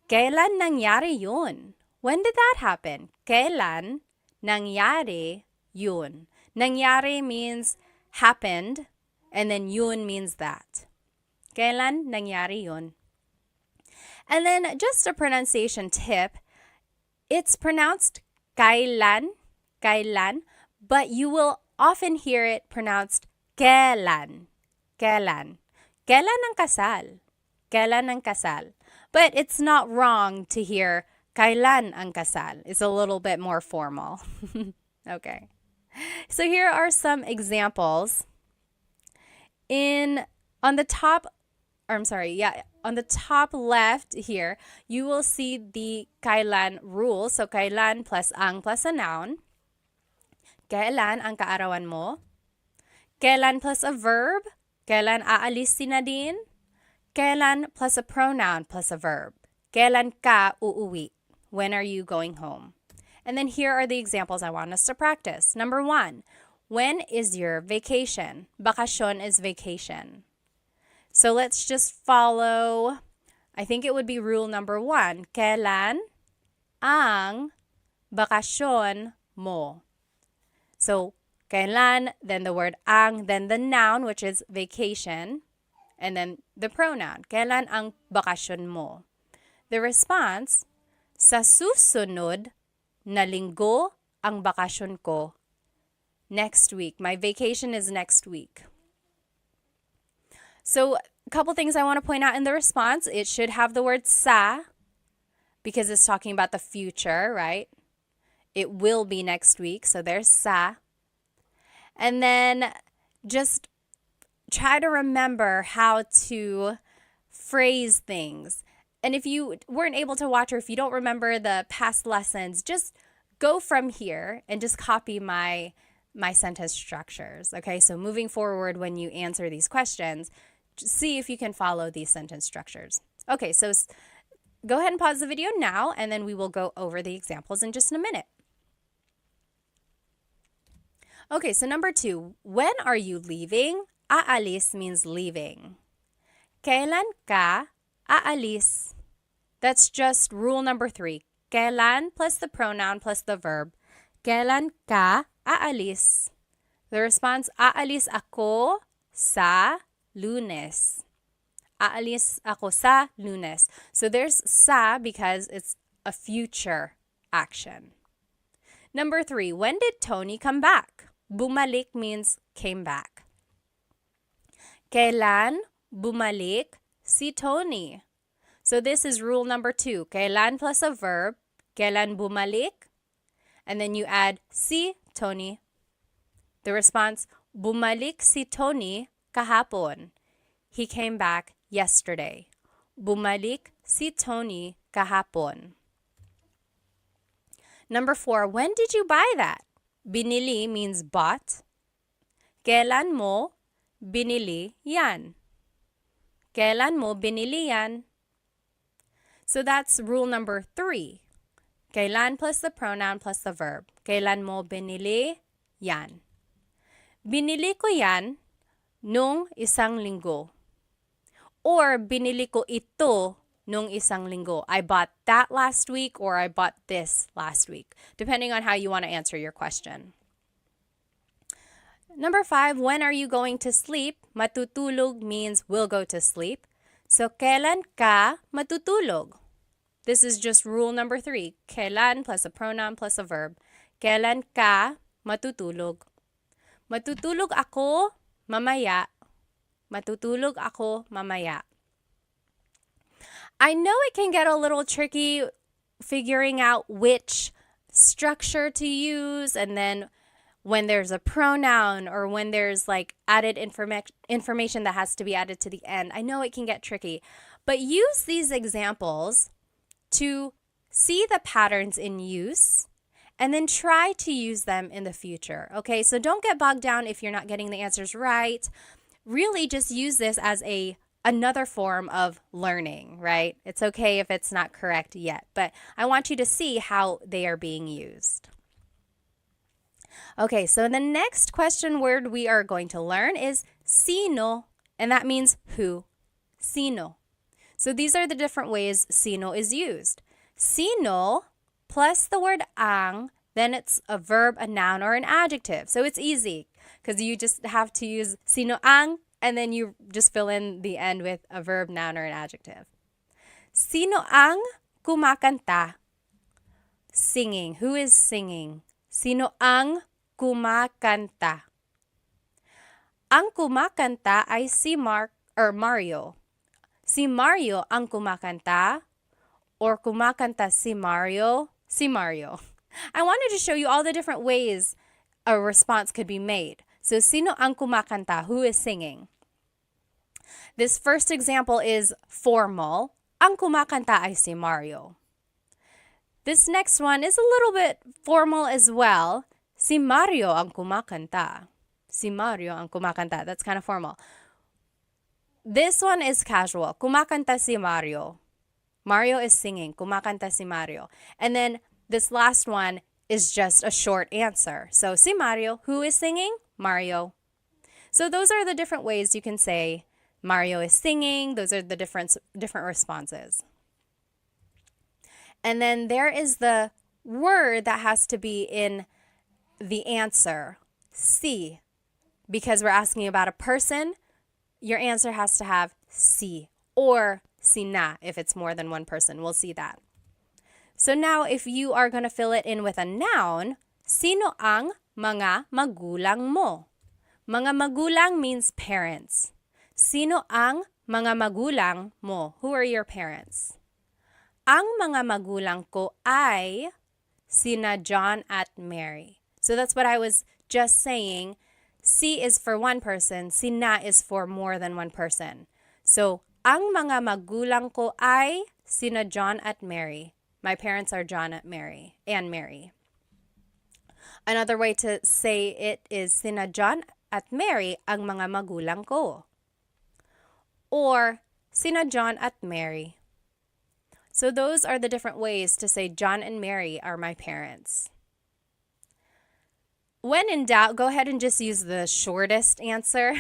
kailan nangyari yun? When did that happen? Kailan nangyari yun? Nangyari means happened, and then yun means that. Kailan nangyari yun? And then just a pronunciation tip, it's pronounced kailan, kailan, but you will often hear it pronounced kailan, kailan. Kailan ang kasal? Kailan ang kasal? But it's not wrong to hear kailan ang kasal. It's a little bit more formal. Okay. So here are some examples. On the top left here, you will see the kailan rule. So kailan plus ang plus a noun. Kailan ang kaarawan mo? Kailan plus a verb? Kailan aalis si Nadine? Kailan plus a pronoun plus a verb. Kailan ka uuwi? When are you going home? And then here are the examples I want us to practice. Number 1, when is your vacation? Bakasyon is vacation. So let's just follow, I think it would be rule number 1. Kailan ang bakasyon mo? So kailan, then the word ang, then the noun, which is vacation, and then the pronoun. Kailan ang bakasyon mo? The response, sa susunod na linggo ang bakasyon ko. Next week. My vacation is next week. So a couple things I want to point out in the response. It should have the word sa because it's talking about the future, right? It will be next week. So there's sa. And then just try to remember how to phrase things. And if you weren't able to watch or if you don't remember the past lessons, just go from here and just copy my sentence structures. Okay, so moving forward when you answer these questions, see if you can follow these sentence structures. Okay, so go ahead and pause the video now, and then we will go over the examples in just a minute. Okay, so number 2, when are you leaving? Aalis means leaving. Kailan ka aalis? That's just rule number 3. Kailan plus the pronoun plus the verb. Kailan ka aalis? The response, aalis ako sa Lunes. Aalis ako sa Lunes. So there's sa because it's a future action. Number 3, when did Tony come back? Bumalik means came back. Kailan bumalik si Tony? So this is rule number 2. Kailan plus a verb. Kailan bumalik? And then you add si Tony. The response, bumalik si Tony kahapon. He came back yesterday. Bumalik si Tony kahapon. Number 4, when did you buy that? Binili means bought. Kailan mo binili yan? Kailan mo binili yan? So that's rule number 3. Kailan plus the pronoun plus the verb. Kailan mo binili yan? Binili ko yan nung isang linggo. Or binili ko ito nung isang linggo. I bought that last week or I bought this last week, depending on how you want to answer your question. Number 5, when are you going to sleep? Matutulog means will go to sleep. So, kailan ka matutulog? This is just rule number 3. Kailan plus a pronoun plus a verb. Kailan ka matutulog? Matutulog ako mamaya. Matutulog ako mamaya. I know it can get a little tricky figuring out which structure to use, and then when there's a pronoun or when there's like added information that has to be added to the end. I know it can get tricky, but use these examples to see the patterns in use and then try to use them in the future. Okay, so don't get bogged down if you're not getting the answers right. Really just use this as another form of learning, right? It's okay if it's not correct yet, but I want you to see how they are being used. Okay, so the next question word we are going to learn is sino, and that means who. Sino. So these are the different ways sino is used. Sino plus the word ang, then it's a verb, a noun, or an adjective. So it's easy because you just have to use sino ang, and then you just fill in the end with a verb, noun, or an adjective. Sino ang kumakanta? Singing. Who is singing? Sino ang kumakanta? Ang kumakanta ay si Mario. Si Mario ang kumakanta, or kumakanta si Mario? Si Mario. I wanted to show you all the different ways a response could be made. So, sino ang kumakanta? Who is singing? This first example is formal. Ang kumakanta ay si Mario. This next one is a little bit formal as well. Si Mario ang kumakanta. Si Mario ang kumakanta. That's kind of formal. This one is casual. Kumakanta si Mario. Mario is singing. Kumakanta si Mario. And then this last one is just a short answer. So, si Mario. Who is singing? Mario. So those are the different ways you can say Mario is singing. Those are the different responses. And then there is the word that has to be in the answer. Si. Because we're asking about a person, your answer has to have si or sina if it's more than one person. We'll see that. So now if you are going to fill it in with a noun, sino ang mga magulang mo? Mga magulang means parents. Sino ang mga magulang mo? Who are your parents? Ang mga magulang ko ay sina John at Mary. So that's what I was just saying. Si is for one person, sina is for more than one person. So, ang mga magulang ko ay sina John at Mary. My parents are John at Mary and Mary. Another way to say it is sina John at Mary ang mga magulang ko. Or sina John at Mary. So those are the different ways to say John and Mary are my parents. When in doubt, go ahead and just use the shortest answer.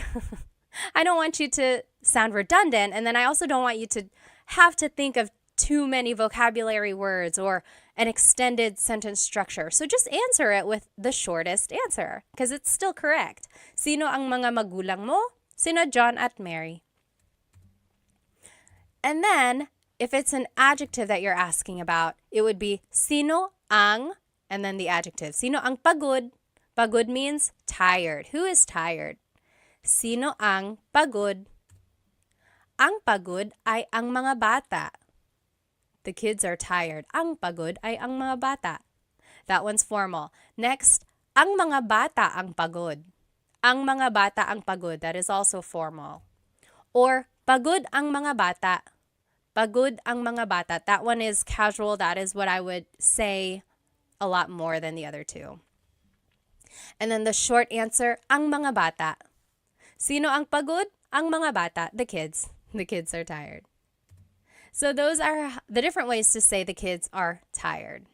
I don't want you to sound redundant, and then I also don't want you to have to think of too many vocabulary words or an extended sentence structure. So just answer it with the shortest answer because it's still correct. Sino ang mga magulang mo? Sino John at Mary. And then, if it's an adjective that you're asking about, it would be sino ang, and then the adjective. Sino ang pagod? Pagod means tired. Who is tired? Sino ang pagod? Ang pagod ay ang mga bata. The kids are tired. Ang pagod ay ang mga bata. That one's formal. Next, ang mga bata ang pagod. Ang mga bata ang pagod. That is also formal. Or, pagod ang mga bata. Pagod ang mga bata. That one is casual. That is what I would say a lot more than the other two. And then the short answer, ang mga bata. Sino ang pagod? Ang mga bata, the kids. The kids are tired. So those are the different ways to say the kids are tired.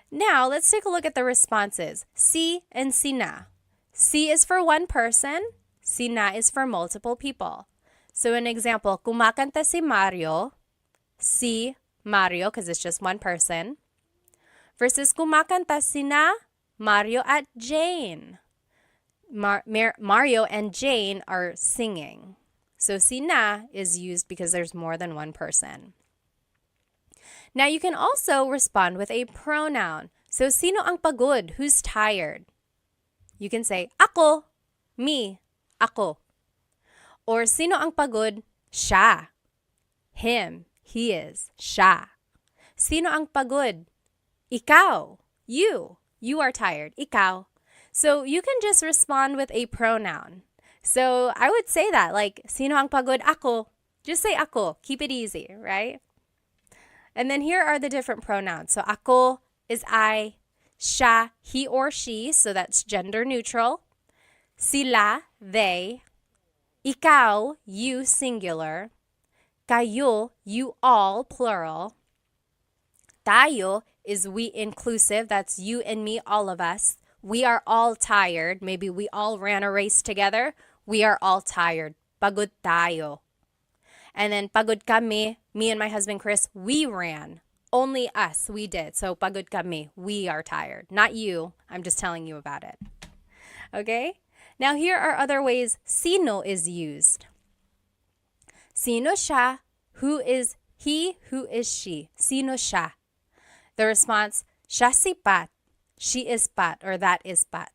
Now, let's take a look at the responses. Si and sina. Si is for one person. Sina is for multiple people. So an example, kumakanta si Mario. Si Mario, because it's just one person. Versus kumakanta sina Mario at Jane. Mario and Jane are singing. So sina is used because there's more than one person. Now you can also respond with a pronoun. So sino ang pagod? Who's tired? You can say, ako, me, ako. Or sino ang pagod? Siya. Him, he is, siya. Sino ang pagod? Ikaw, you. You are tired, ikaw. So you can just respond with a pronoun. So I would say that, like, sino ang pagod? Ako. Just say ako. Keep it easy, right? And then here are the different pronouns. So ako is I, siya, he or she, so that's gender neutral. Sila, they. Ikaw, you, singular. Kayo, you all, plural. Tayo is we inclusive, that's you and me, all of us. We are all tired. Maybe we all ran a race together. We are all tired. Pagod tayo. And then pagod kami, me and my husband Chris, we ran. Only us, we did. So pagod kami, we are tired. Not you. I'm just telling you about it. Okay? Now here are other ways sino is used. Sino siya? Who is he? Who is she? Sino siya? The response, siya si Pat. She is Pat, or that is Pat.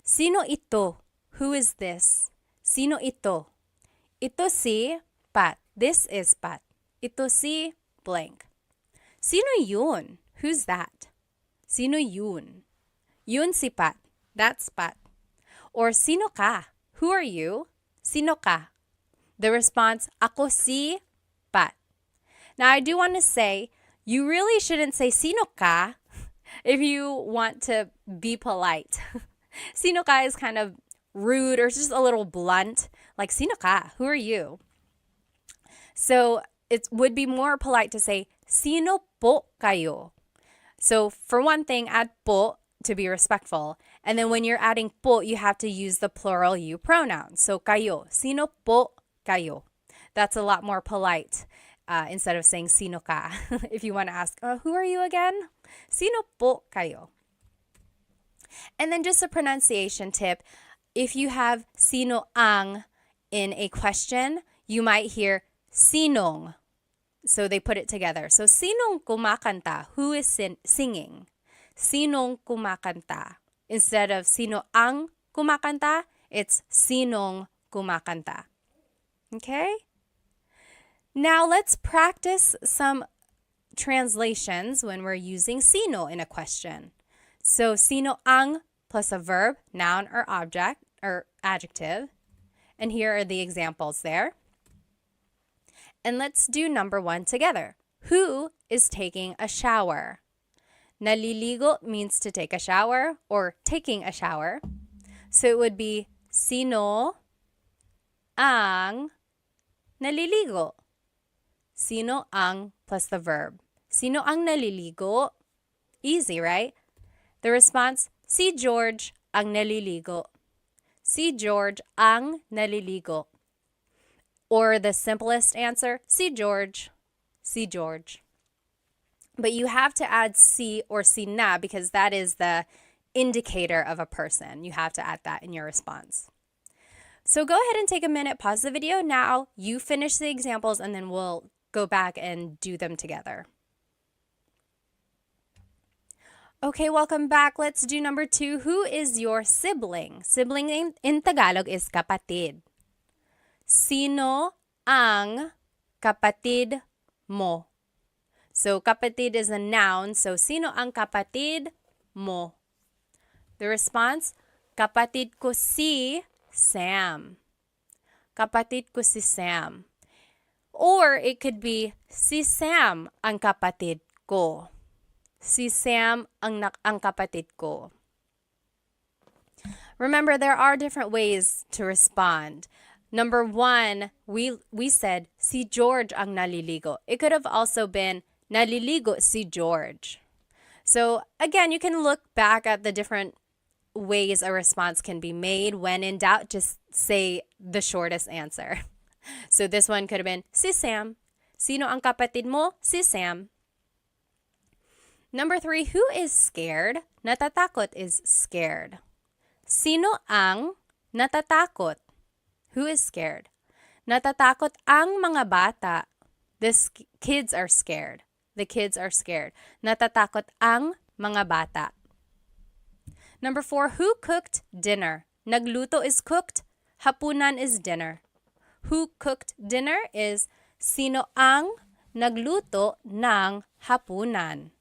Sino ito? Who is this? Sino ito? Ito si Pat. This is Pat. Ito si blank. Sino yun? Who's that? Sino yun? Yun si Pat. That's Pat. Or sino ka? Who are you? Sino ka? The response, ako si Pat. Now, I do want to say, you really shouldn't say sino ka if you want to be polite. Sino ka is kind of rude or just a little blunt. Like, sino ka? Who are you? So it would be more polite to say, sino po kayo? So for one thing, add po to be respectful. And then when you're adding po, you have to use the plural you pronoun. So kayo, sino po kayo? That's a lot more polite instead of saying sino ka. If you want to ask, who are you again? Sino po kayo? And then just a pronunciation tip. If you have sino ang in a question, you might hear sinong. So they put it together. So sinong kumakanta? Who is singing? Sinong kumakanta? Instead of sino ang kumakanta, it's sinong kumakanta. Okay? Now let's practice some translations when we're using sino in a question. So sino ang plus a verb, noun or object or adjective. And here are the examples there. And let's do number 1 together. Who is taking a shower? Naliligo means to take a shower or taking a shower. So it would be sino ang naliligo. Sino ang plus the verb. Sino ang naliligo? Easy, right? The response, si George ang naliligo. Si George ang naliligo. Or the simplest answer, si George. Si George. But you have to add si or si na because that is the indicator of a person. You have to add that in your response. So go ahead and take a minute, pause the video now. You finish the examples and then we'll go back and do them together. Okay, welcome back. Let's do number 2. Who is your sibling? Sibling in Tagalog is kapatid. Sino ang kapatid mo? So kapatid is a noun. So sino ang kapatid mo? The response, kapatid ko si Sam. Kapatid ko si Sam. Or it could be, si Sam ang kapatid ko. Si Sam ang kapatid ko. Remember, there are different ways to respond. Number 1, we said, si George ang naliligo. It could have also been, naliligo si George. So again, you can look back at the different ways a response can be made. When in doubt, just say the shortest answer. So this one could have been, si Sam. Sino ang kapatid mo? Si Sam. Number 3, who is scared? Natatakot is scared. Sino ang natatakot? Who is scared? Natatakot ang mga bata. The kids are scared. The kids are scared. Natatakot ang mga bata. Number 4, who cooked dinner? Nagluto is cooked, hapunan is dinner. Who cooked dinner is sino ang nagluto ng hapunan.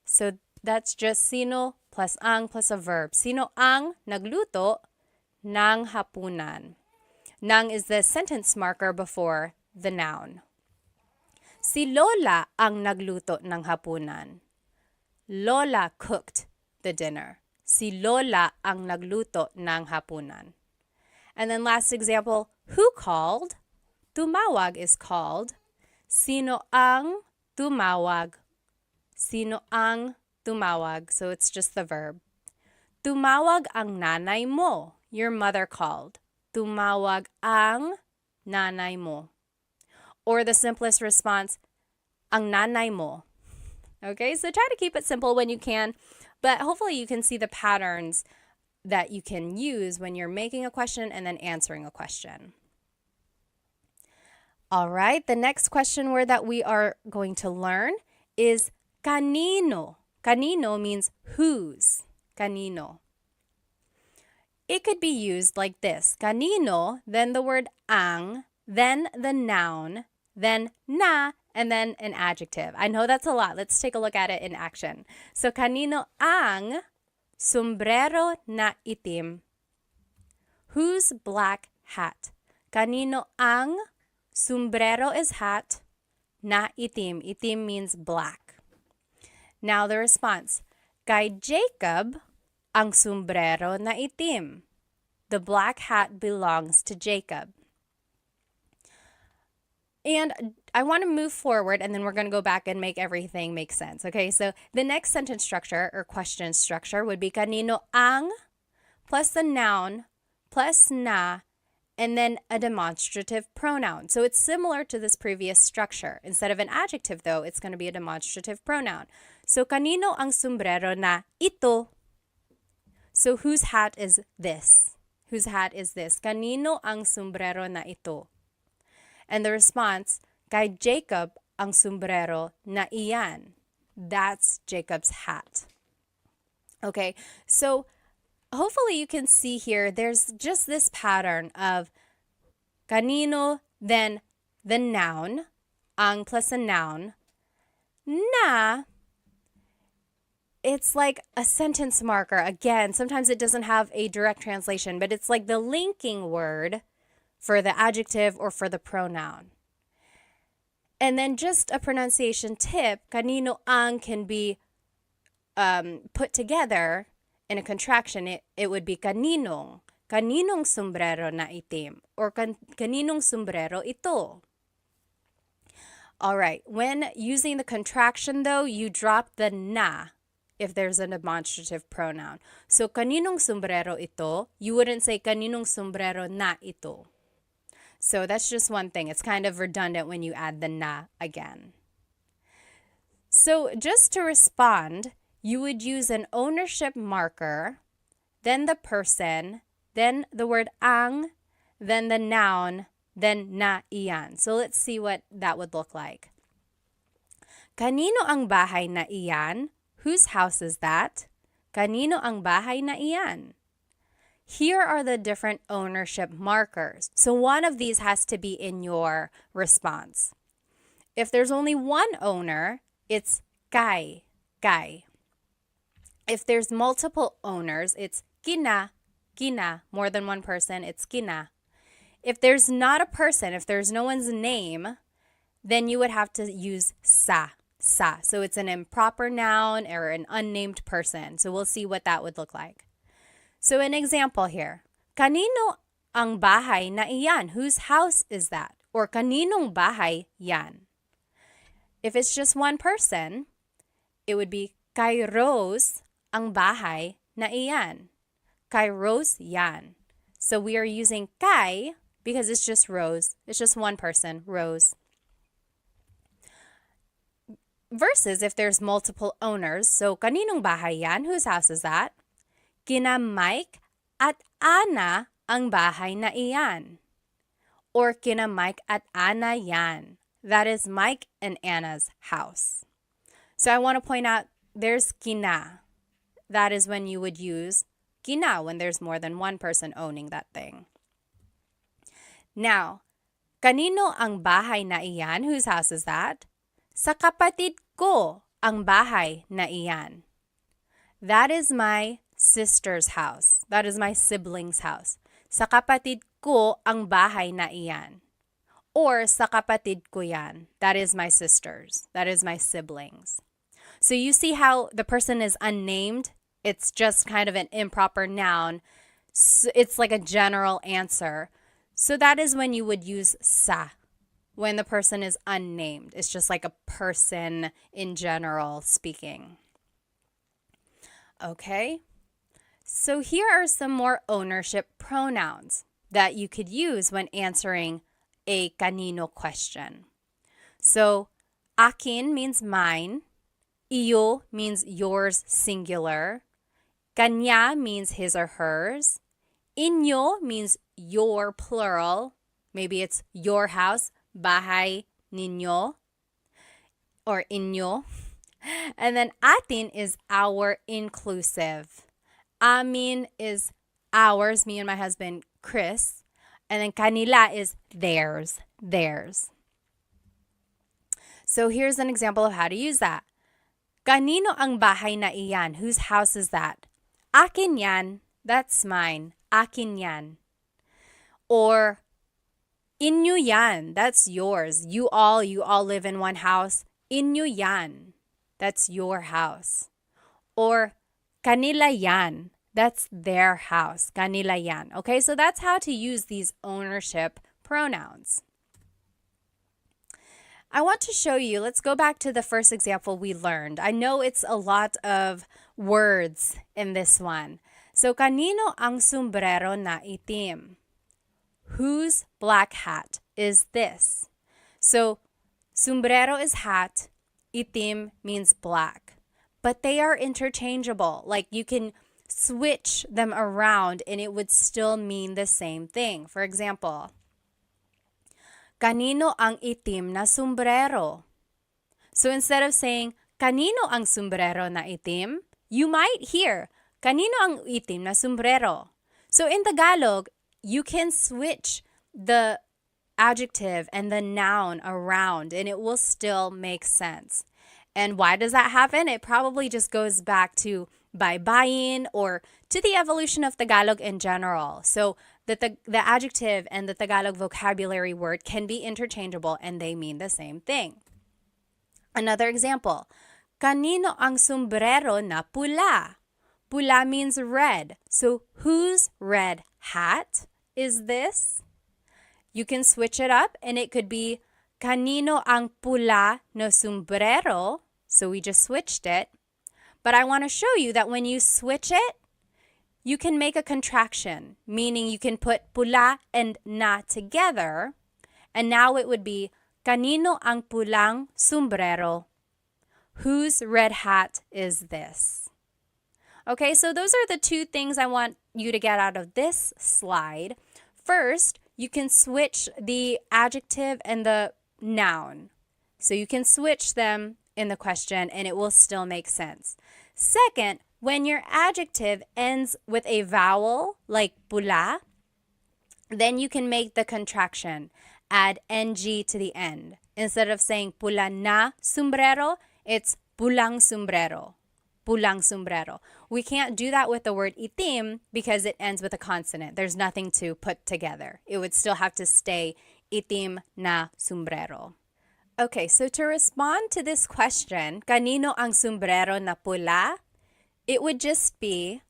So that's just sino plus ang plus a verb. Sino ang nagluto ng hapunan. Nang is the sentence marker before the noun. Si Lola ang nagluto ng hapunan. Lola cooked the dinner. Si Lola ang nagluto ng hapunan. And then last example, who called? Tumawag is called. Sino ang tumawag? Sino ang tumawag? So it's just the verb. Tumawag ang nanay mo. Your mother called. Tumawag ang nanay mo. Or the simplest response, ang nanay mo. Okay, so try to keep it simple when you can, but hopefully you can see the patterns that you can use when you're making a question and then answering a question. All right, the next question word that we are going to learn is kanino. Kanino means whose. Kanino. It could be used like this. Kanino, then the word ang, then the noun, then na, and then an adjective. I know that's a lot. Let's take a look at it in action. So, kanino ang sombrero na itim? Whose black hat? Kanino ang sombrero is hat, na itim. Itim means black. Now the response. Kay Jacob ang sombrero na itim. The black hat belongs to Jacob. And I want to move forward, and then we're going to go back and make everything make sense. Okay, so the next sentence structure or question structure would be kanino ang plus the noun plus na, and then a demonstrative pronoun. So it's similar to this previous structure. Instead of an adjective, though, it's going to be a demonstrative pronoun. So kanino ang sombrero na ito? So whose hat is this? Whose hat is this? Kanino ang sombrero na ito? And the response, kay Jacob ang sombrero na iyan. That's Jacob's hat. Okay, so hopefully you can see here, there's just this pattern of kanino, then the noun, ang plus a noun, na, it's like a sentence marker. Again, sometimes it doesn't have a direct translation, but it's like the linking word for the adjective or for the pronoun. And then just a pronunciation tip, kanino ang can be put together in a contraction. It would be kaninong. Kaninong sombrero na itim. Or kaninong sombrero ito. All right. When using the contraction, though, you drop the na if there's a demonstrative pronoun. So, kaninong sombrero ito, you wouldn't say kaninong sombrero na ito. So that's just one thing. It's kind of redundant when you add the na again. So just to respond, you would use an ownership marker, then the person, then the word ang, then the noun, then na iyan. So let's see what that would look like. Kanino ang bahay na iyan? Whose house is that? Kanino ang bahay na iyan? Here are the different ownership markers. So one of these has to be in your response. If there's only one owner, it's kay, kay. If there's multiple owners, it's kina, kina. More than one person, it's kina. If there's not a person, if there's no one's name, then you would have to use sa, sa. So it's an improper noun or an unnamed person. So we'll see what that would look like. So an example here, kanino ang bahay na iyan? Whose house is that? Or kaninong bahay yan? If it's just one person, it would be kay Rose ang bahay na iyan. Kay Rose yan. So we are using kay because it's just Rose. It's just one person, Rose. Versus if there's multiple owners, so kaninong bahay yan? Whose house is that? Kina Mike at Ana ang bahay na iyan. Or kina Mike at Ana yan. That is Mike and Anna's house. So I want to point out there's kina. that is when you would use kina when there's more than one person owning that thing. Now, kanino ang bahay na iyan? Whose house is that? Sa kapatid ko ang bahay na iyan. That is my sister's house. That is my sibling's house. Sa kapatid ko ang bahay na iyan. Or sa kapatid ko yan. That is my sisters. That is my siblings. So you see how the person is unnamed? It's just kind of an improper noun. It's like a general answer. So that is when you would use sa, when the person is unnamed. It's just like a person in general speaking. Okay, so here are some more ownership pronouns that you could use when answering a kanino question. So, akin means mine. Iyo means yours singular. Kanya means his or hers. Inyo means your plural. Maybe it's your house, bahay ninyo, or inyo. And then atin is our inclusive. Amin is ours, me and my husband, Chris. And then kanila is theirs. So here's an example of how to use that. Kanino ang bahay na iyan? Whose house is that? Akin yan. That's mine. Akin yan. Or inyo yan. That's yours. You all live in one house. Inyo yan. That's your house. Or kanila yan. That's their house. Kanila yan. Okay, so that's how to use these ownership pronouns. I want to show you, let's go back to the first example we learned. I know it's a lot of words in this one. So, kanino ang sombrero na itim? Whose black hat is this? So, sombrero is hat, itim means black. But they are interchangeable. Like you can switch them around and it would still mean the same thing. For example, kanino ang itim na sombrero? So instead of saying, kanino ang sombrero na itim, you might hear, kanino ang itim na sombrero? So in Tagalog, you can switch the adjective and the noun around and it will still make sense. And why does that happen? It probably just goes back to baybayin or to the evolution of Tagalog in general. So the adjective and the Tagalog vocabulary word can be interchangeable and they mean the same thing. Another example, kanino ang sombrero na pula? Pula means red. So whose red hat is this? You can switch it up and it could be kanino ang pula no sombrero. So we just switched it. But I want to show you that when you switch it, you can make a contraction, meaning you can put pula and na together. And now it would be kanino ang pulang sombrero? Whose red hat is this? Okay, so those are the two things I want you to get out of this slide. First, you can switch the adjective and the noun. So you can switch them in the question and it will still make sense. Second, when your adjective ends with a vowel like pula, then you can make the contraction. Add ng to the end. Instead of saying pula na sombrero, it's pulang sombrero. Pulang sombrero. We can't do that with the word itim because it ends with a consonant. There's nothing to put together. It would still have to stay itim na sombrero. Okay, so to respond to this question, kanino ang sombrero na pula? It would just be,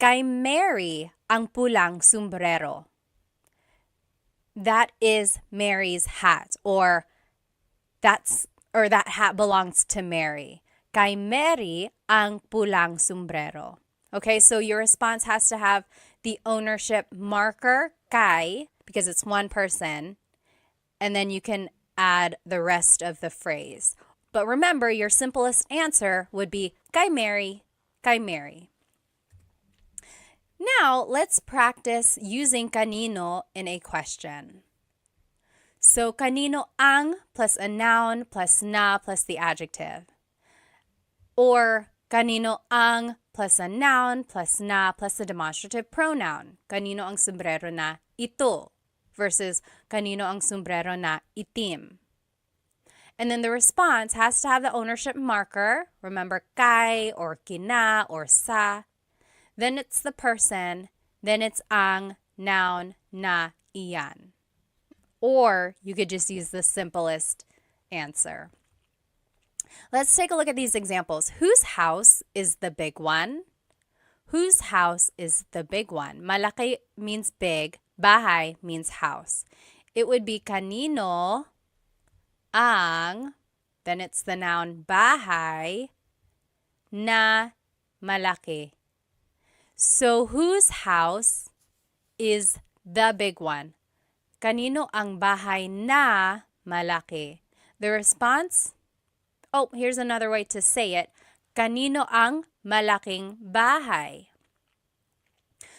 kay Mary ang pulang sombrero. That is Mary's hat, or that hat belongs to Mary. Kay Mary ang pulang sombrero. Okay, so your response has to have the ownership marker, kay, because it's one person, and then you can add the rest of the phrase. But remember, your simplest answer would be kay Mary, kay Mary. Now, let's practice using kanino in a question. So, kanino ang plus a noun plus na plus the adjective. Or kanino ang plus a noun plus na plus a demonstrative pronoun. Kanino ang sombrero na ito versus kanino ang sombrero na itim. And then the response has to have the ownership marker. Remember, kay or kina or sa. Then it's the person. Then it's ang noun na iyan. Or you could just use the simplest answer. Let's take a look at these examples. Whose house is the big one? Whose house is the big one? Malaki means big. Bahay means house. It would be kanino ang, then it's the noun bahay na malaki. So whose house is the big one? Kanino ang bahay na malaki? The response, here's another way to say it. Kanino ang malaking bahay?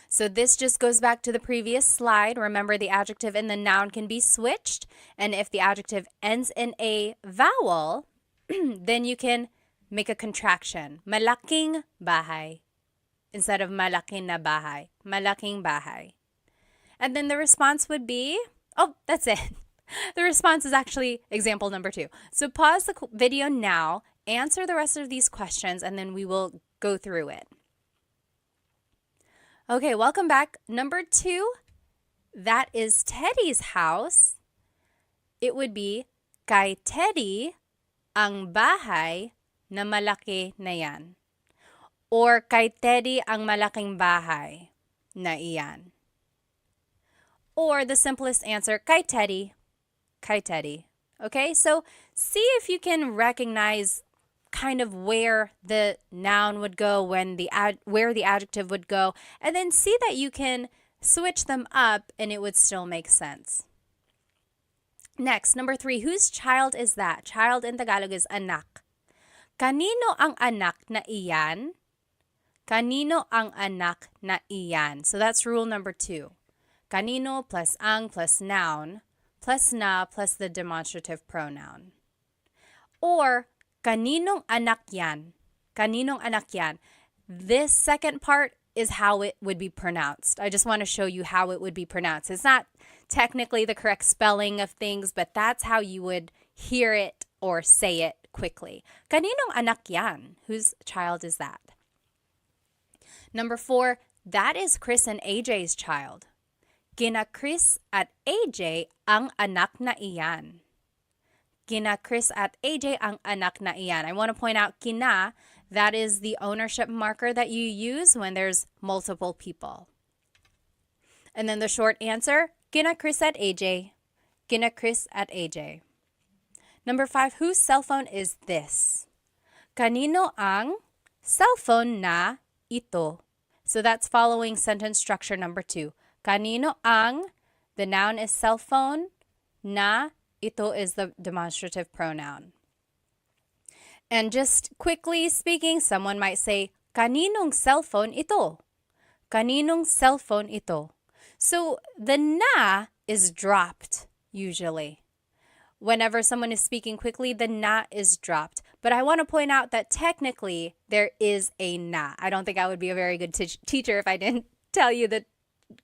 So this just goes back to the previous slide. Remember, the adjective and the noun can be switched. And if the adjective ends in a vowel, then you can make a contraction. Malaking bahay. Instead of malaking na bahay. Malaking bahay. And then the response would be, that's it. The response is actually example number 2. So pause the video now, answer the rest of these questions, and then we will go through it. Okay, welcome back. Number 2, that is Teddy's house. It would be, kay Teddy ang bahay na malaki na yan. Or kay Teddy ang malaking bahay na iyan. Or the simplest answer, kay Teddy. Kay Teddy. Okay, so see if you can recognize kind of where the noun would go, where the adjective would go, and then see that you can switch them up and it would still make sense. Next, number 3, whose child is that? Child in Tagalog is anak. Kanino ang anak na iyan? Kanino ang anak na iyan? So that's rule number 2. Kanino plus ang plus noun plus na plus the demonstrative pronoun. Or kaninong anak yan? Kaninong anak yan? This second part is how it would be pronounced. I just want to show you how it would be pronounced. It's not technically the correct spelling of things, but that's how you would hear it or say it quickly. Kaninong anak yan? Whose child is that? Number 4, that is Chris and AJ's child. Kina Chris at AJ ang anak na iyan. Kina Chris at AJ ang anak na iyan. I want to point out kina, that is the ownership marker that you use when there's multiple people. And then the short answer, kina Chris at AJ. Kina Chris at AJ. Number 5, whose cell phone is this? Kanino ang cellphone na ito? So that's following sentence structure number 2. Kanino ang, the noun is cell phone, na, ito is the demonstrative pronoun. And just quickly speaking, someone might say, kaninong cellphone ito? Kaninong cellphone ito? So the na is dropped usually. Whenever someone is speaking quickly, the na is dropped. But I want to point out that technically there is a na. I don't think I would be a very good teacher if I didn't tell you the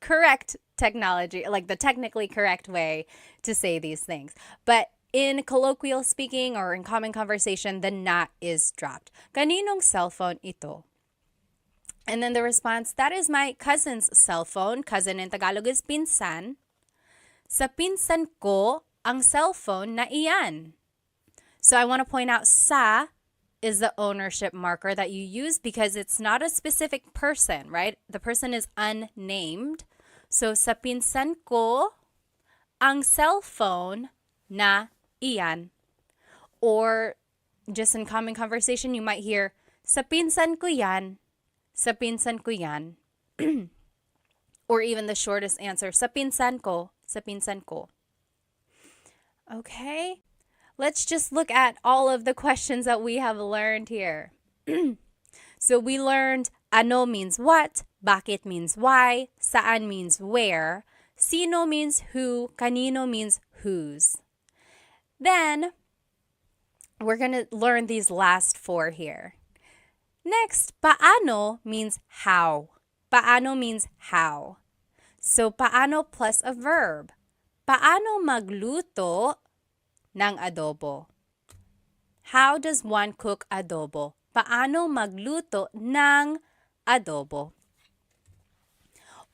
correct technology, like the technically correct way to say these things. But in colloquial speaking or in common conversation, the na is dropped. Kaninong cellphone ito? And then the response, that is my cousin's cell phone. Cousin in Tagalog is pinsan. Sa pinsan ko ang cellphone na iyan. So I want to point out sa is the ownership marker that you use because it's not a specific person, right? The person is unnamed. So sa pinsan ko ang cellphone na iyan. Or just in common conversation, you might hear, sa pinsan ko yan. Sa pinsan ko yan. Or even the shortest answer, sa pinsan ko. Sa pinsan ko. Okay. Let's just look at all of the questions that we have learned here. So we learned ano means what, bakit means why, saan means where, sino means who, kanino means whose. Then we're going to learn these last 4 here. Next, paano means how. Paano means how. So, paano plus a verb. Paano magluto ng adobo? How does one cook adobo? Paano magluto ng adobo?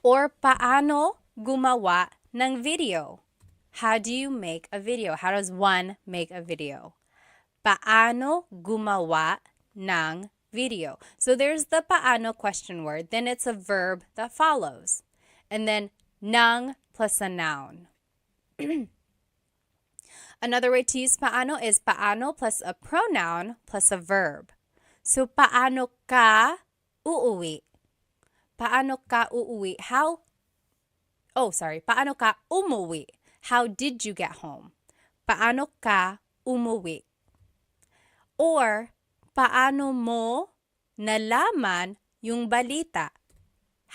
Or paano gumawa ng video? How do you make a video? How does one make a video? Paano gumawa ng video? So there's the paano question word. Then it's a verb that follows. And then ng plus a noun. Another way to use paano is paano plus a pronoun plus a verb. So paano ka uuwi? Paano ka uuwi? Paano ka umuwi? How did you get home? Paano ka umuwi? Or, paano mo nalaman yung balita?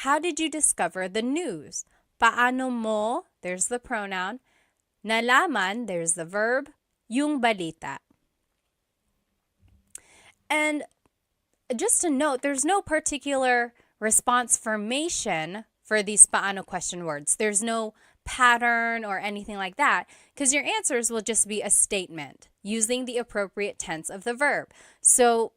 How did you discover the news? Paano mo, there's the pronoun. Nalaman, there's the verb. Yung balita. And just to note, there's no particular response formation for these paano question words. There's no pattern or anything like that, because your answers will just be a statement using the appropriate tense of the verb. So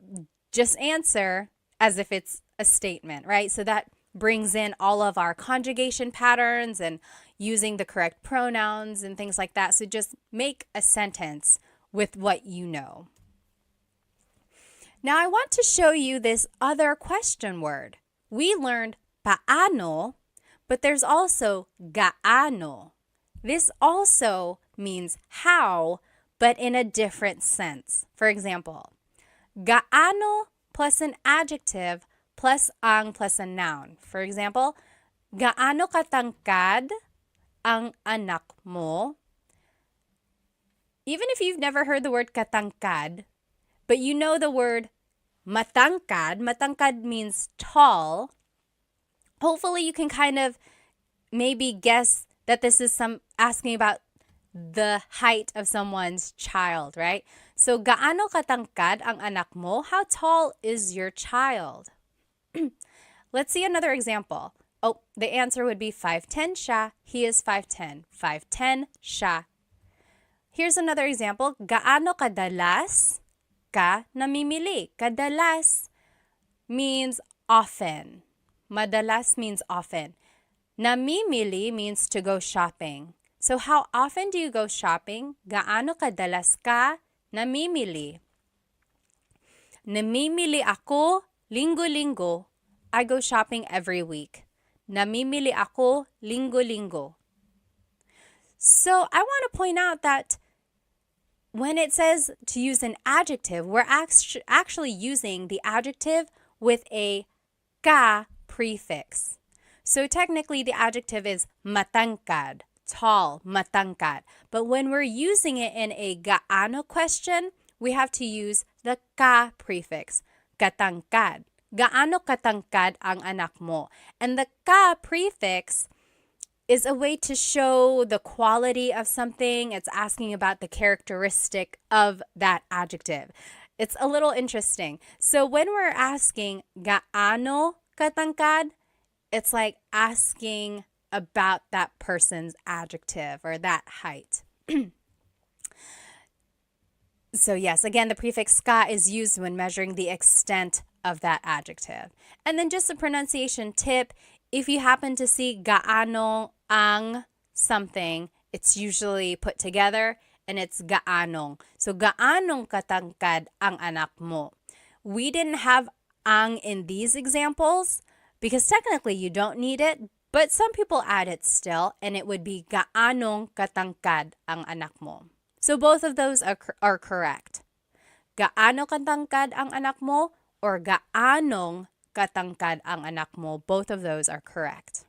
just answer as if it's a statement, right? So that brings in all of our conjugation patterns and using the correct pronouns and things like that. So just make a sentence with what you know. Now I want to show you this other question word. We learned paano, but there's also gaano. This also means how, but in a different sense. For example, gaano plus an adjective plus ang plus a noun. For example, gaano katangkad ang anak mo? Even if you've never heard the word katangkad, but you know the word matangkad. Matangkad means tall. Hopefully you can kind of maybe guess that this is asking about the height of someone's child, right? So, gaano katangkad ang anak mo? How tall is your child? Let's see another example. Oh, the answer would be 5'10" siya. He is 5'10". 5'10" siya. Here's another example. Gaano kadalas ka namimili? Kadalas means often. Madalas means often. Namimili means to go shopping. So how often do you go shopping? Gaano kadalas ka namimili? Namimili ako linggo-linggo. I go shopping every week. Namimili ako linggo-linggo. So I want to point out that when it says to use an adjective, we're actually using the adjective with a ka prefix. So technically the adjective is matangkad, tall, matangkad. But when we're using it in a gaano question, we have to use the ka prefix, katangkad. Gaano katangkad ang anak mo? And the ka prefix is a way to show the quality of something. It's asking about the characteristic of that adjective. It's a little interesting. So when we're asking gaano katangkad, it's like asking about that person's adjective or that height. So yes, again, the prefix ka is used when measuring the extent of that adjective. And then just a pronunciation tip, if you happen to see gaano ang something, it's usually put together and it's gaanong. So gaanong katangkad ang anak mo? We didn't have ang in these examples because technically you don't need it, but some people add it still, and it would be gaanong katangkad ang anak mo. So both of those are correct. Gaano katangkad ang anak mo or gaanong katangkad ang anak mo? Both of those are correct.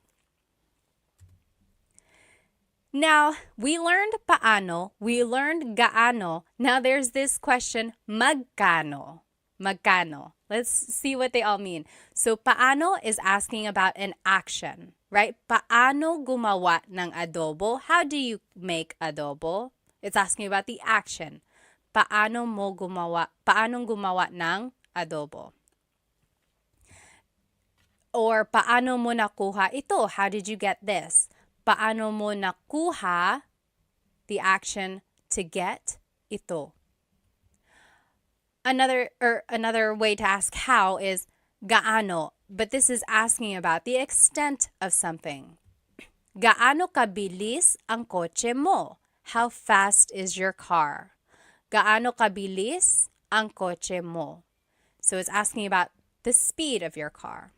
Now, we learned paano, we learned gaano. Now there's this question, magkano. Magkano. Let's see what they all mean. So, paano is asking about an action, right? Paano gumawa ng adobo? How do you make adobo? It's asking about the action. Paano gumawa ng adobo? Or paano mo nakuha ito? How did you get this? Paano mo nakuha, the action to get, ito. Another way to ask how is gaano, but this is asking about the extent of something. Gaano kabilis ang kotse mo? How fast is your car? Gaano kabilis ang kotse mo? So it's asking about the speed of your car.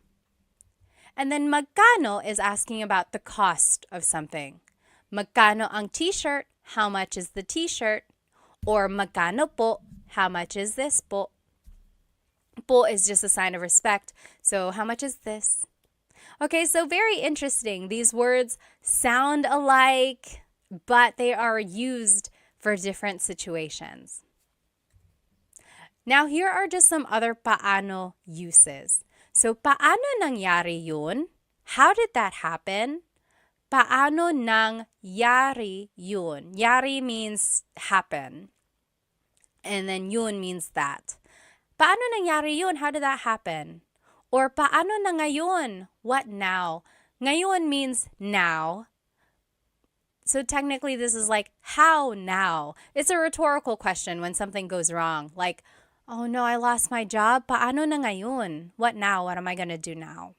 And then magkano is asking about the cost of something. Magkano ang t-shirt? How much is the t-shirt? Or magkano po? How much is this po? Po is just a sign of respect. So how much is this? Okay, so very interesting. These words sound alike, but they are used for different situations. Now, here are just some other paano uses. So, paano nangyari yun? How did that happen? Paano nangyari yun? Yari means happen. And then yun means that. Paano nangyari yun? How did that happen? Or paano na ngayon? What now? Ngayon means now. So technically this is like, how now? It's a rhetorical question when something goes wrong. Like, oh no, I lost my job. Paano na ngayon? What now? What am I going to do now?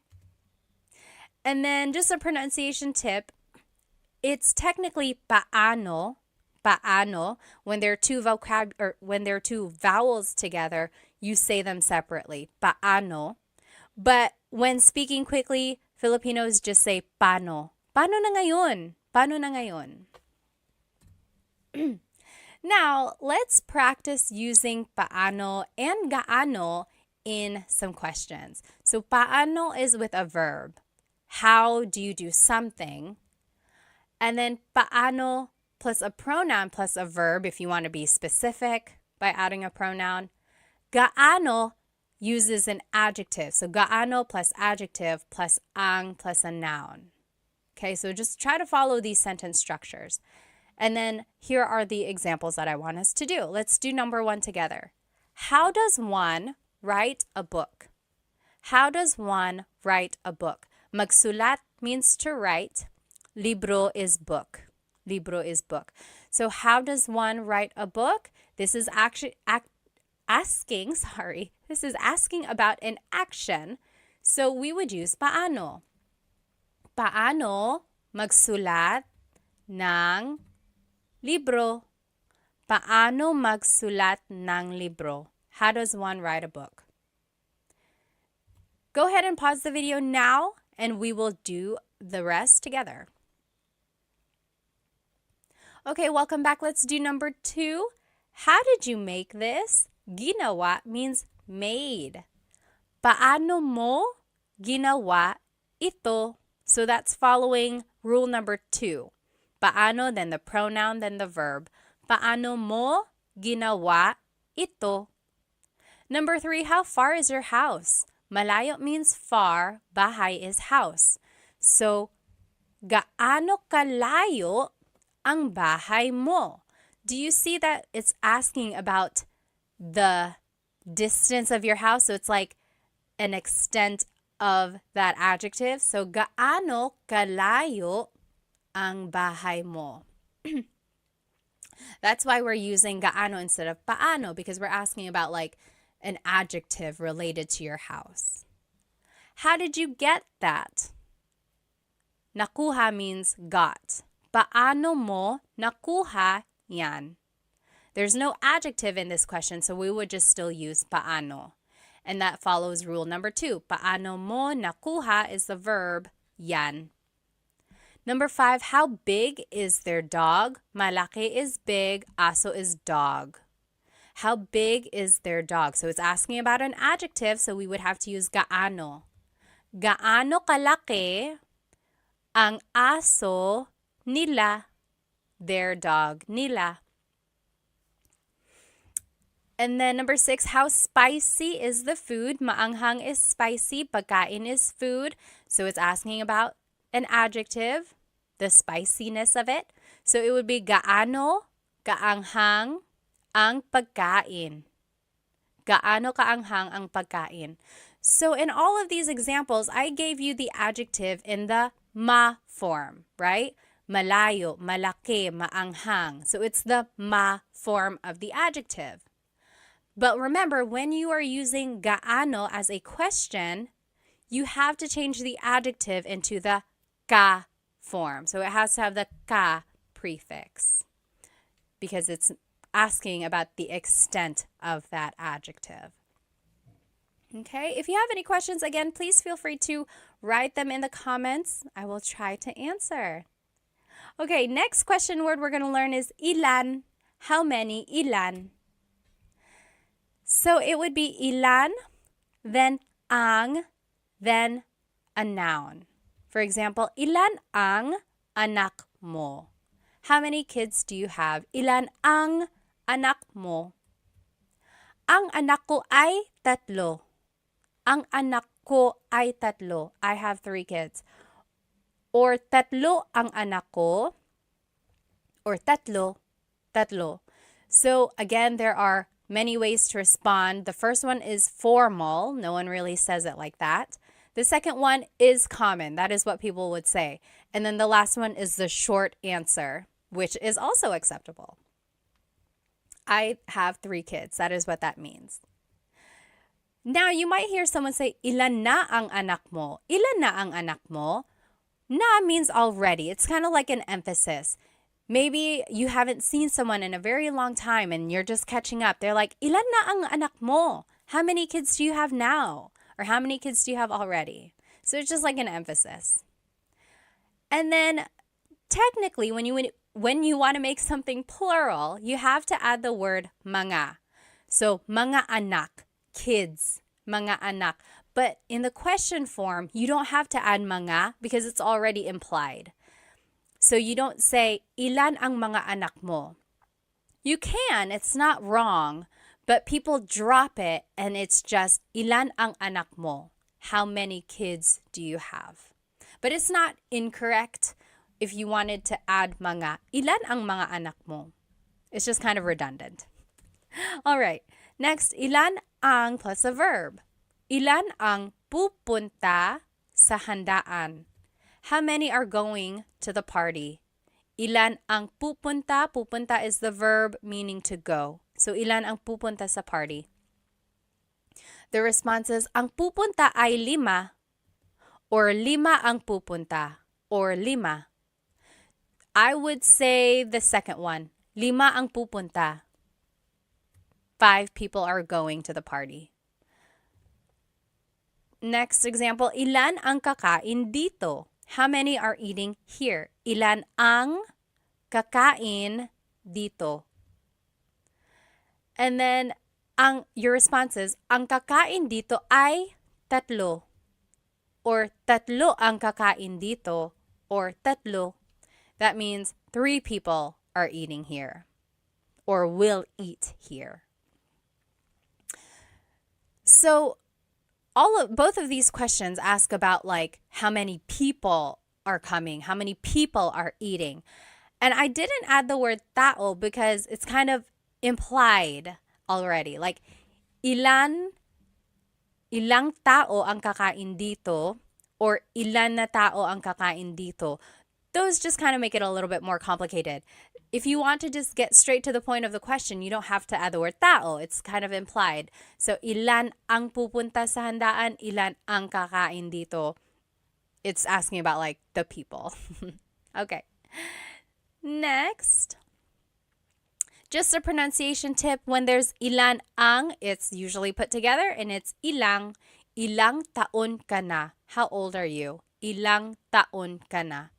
And then just a pronunciation tip. It's technically paano. Paano. When there are two vowels together, you say them separately. Paano. But when speaking quickly, Filipinos just say paano. Paano na ngayon? Paano na ngayon? Now, let's practice using paano and gaano in some questions. So, paano is with a verb. How do you do something? And then paano plus a pronoun plus a verb if you want to be specific by adding a pronoun. Gaano uses an adjective. So, gaano plus adjective plus ang plus a noun. Okay, so just try to follow these sentence structures. And then here are the examples that I want us to do. Let's do number 1 together. How does one write a book? How does one write a book? Magsulat means to write. Libro is book. Libro is book. So how does one write a book? This is actually asking about an action. So we would use paano. Paano magsulat ng libro? Paano magsulat ng libro? How does one write a book? Go ahead and pause the video now, and we will do the rest together. Okay, welcome back. Let's do number 2. How did you make this? Ginawa means made. Paano mo ginawa ito? So that's following rule number 2. Paano, then the pronoun, then the verb. Paano mo ginawa ito? Number 3, how far is your house? Malayo means far, bahay is house. So, gaano kalayo ang bahay mo? Do you see that it's asking about the distance of your house? So it's like an extent of that adjective. So, gaano kalayo ang bahay mo? That's why we're using gaano instead of paano, because we're asking about like an adjective related to your house. How did you get that? Nakuha means got. Paano mo nakuha yan? There's no adjective in this question, so we would just still use paano. And that follows rule number 2. Paano mo nakuha is the verb yan. Number 5, how big is their dog? Malaki is big, aso is dog. How big is their dog? So it's asking about an adjective, so we would have to use gaano. Gaano kalaki ang aso nila, their dog nila. And then number 6, how spicy is the food? Maanghang is spicy, pagkain is food. So it's asking about an adjective, the spiciness of it. So it would be gaano kaanghang ang pagkain. Gaano kaanghang ang pagkain. So in all of these examples, I gave you the adjective in the ma form, right? Malayo, malaki, maanghang. So it's the ma form of the adjective. But remember, when you are using gaano as a question, you have to change the adjective into the ka form. So it has to have the ka prefix because it's asking about the extent of that adjective. Okay, if you have any questions, again, please feel free to write them in the comments. I will try to answer. Okay, next question word we're going to learn is ilan. How many? Ilan. So it would be ilan, then ang, then a noun. For example, ilan ang anak mo? How many kids do you have? Ilan ang anak mo? Ang anak ko ay tatlo. Ang anak ko ay tatlo. I have 3 kids. Or tatlo ang anak ko. Or tatlo. So again, there are many ways to respond. The first one is formal. No one really says it like that. The second one is common. That is what people would say. And then the last one is the short answer, which is also acceptable. I have 3 kids. That is what that means. Now, you might hear someone say, ilan na ang anak mo? Ilan na ang anak mo? Na means already. It's kind of like an emphasis. Maybe you haven't seen someone in a very long time and you're just catching up. They're like, ilan na ang anak mo? How many kids do you have now? Or how many kids do you have already? So it's just like an emphasis. And then technically, when you want to make something plural, you have to add the word mga. So mga anak, kids, mga anak. But in the question form, you don't have to add mga because it's already implied. So you don't say, ilan ang mga anak mo? You can, it's not wrong, but people drop it and it's just, ilan ang anak mo? How many kids do you have? But it's not incorrect if you wanted to add mga, ilan ang mga anak mo? It's just kind of redundant. All right, next, ilan ang plus a verb. Ilan ang pupunta sa handaan? How many are going to the party? Ilan ang pupunta? Pupunta is the verb meaning to go. So, ilan ang pupunta sa party? The response is, ang pupunta ay 5. Or 5 ang pupunta. Or 5. I would say the second one. 5 ang pupunta. 5 people are going to the party. Next example, ilan ang kakain dito? How many are eating here? Ilan ang kakain dito? And then, your response is, ang kakain dito ay 3. Or 3 ang kakain dito. Or 3. That means 3 people are eating here. Or will eat here. So, both of these questions ask about like how many people are coming, how many people are eating. And I didn't add the word tao because it's kind of implied already. Like ilang tao ang kakain dito or ilan na tao ang kakain dito. Those just kind of make it a little bit more complicated. If you want to just get straight to the point of the question, you don't have to add the word tao. It's kind of implied. So, ilan ang pupunta sa handaan? Ilan ang kakain dito? It's asking about like the people. Okay. Next. Just a pronunciation tip. When there's ilan ang, it's usually put together and it's ilang. Ilang taon ka na? How old are you? Ilang taon ka na?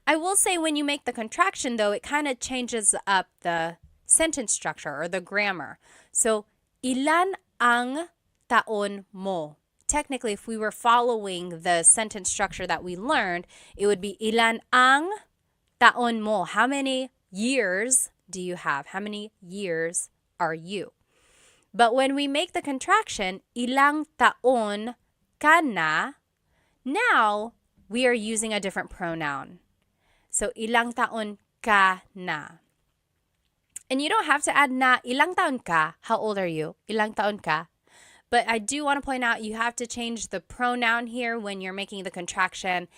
I will say when you make the contraction, though, it kind of changes up the sentence structure or the grammar. So, ilan ang taon mo? Technically, if we were following the sentence structure that we learned, it would be ilan ang taon mo? How many years do you have? How many years are you? But when we make the contraction, ilang taon ka na, now we are using a different pronoun. So, ilang taon ka na. And you don't have to add na, ilang taon ka? How old are you? Ilang taon ka? But I do want to point out you have to change the pronoun here when you're making the contraction.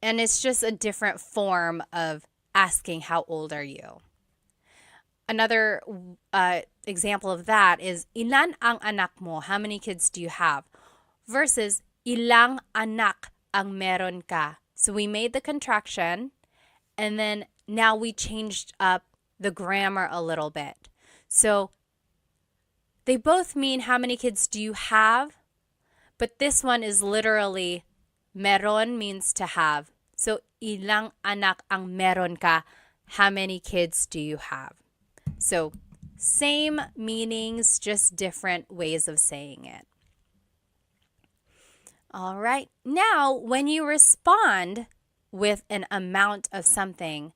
And it's just a different form of asking how old are you. Another example of that is ilan ang anak mo? How many kids do you have? Versus ilang anak ang meron ka? So we made the contraction and then now we changed up the grammar a little bit. So they both mean how many kids do you have? But this one is literally meron means to have. So ilang anak ang meron ka? How many kids do you have? So same meanings, just different ways of saying it. All right. Now, when you respond with an amount of something,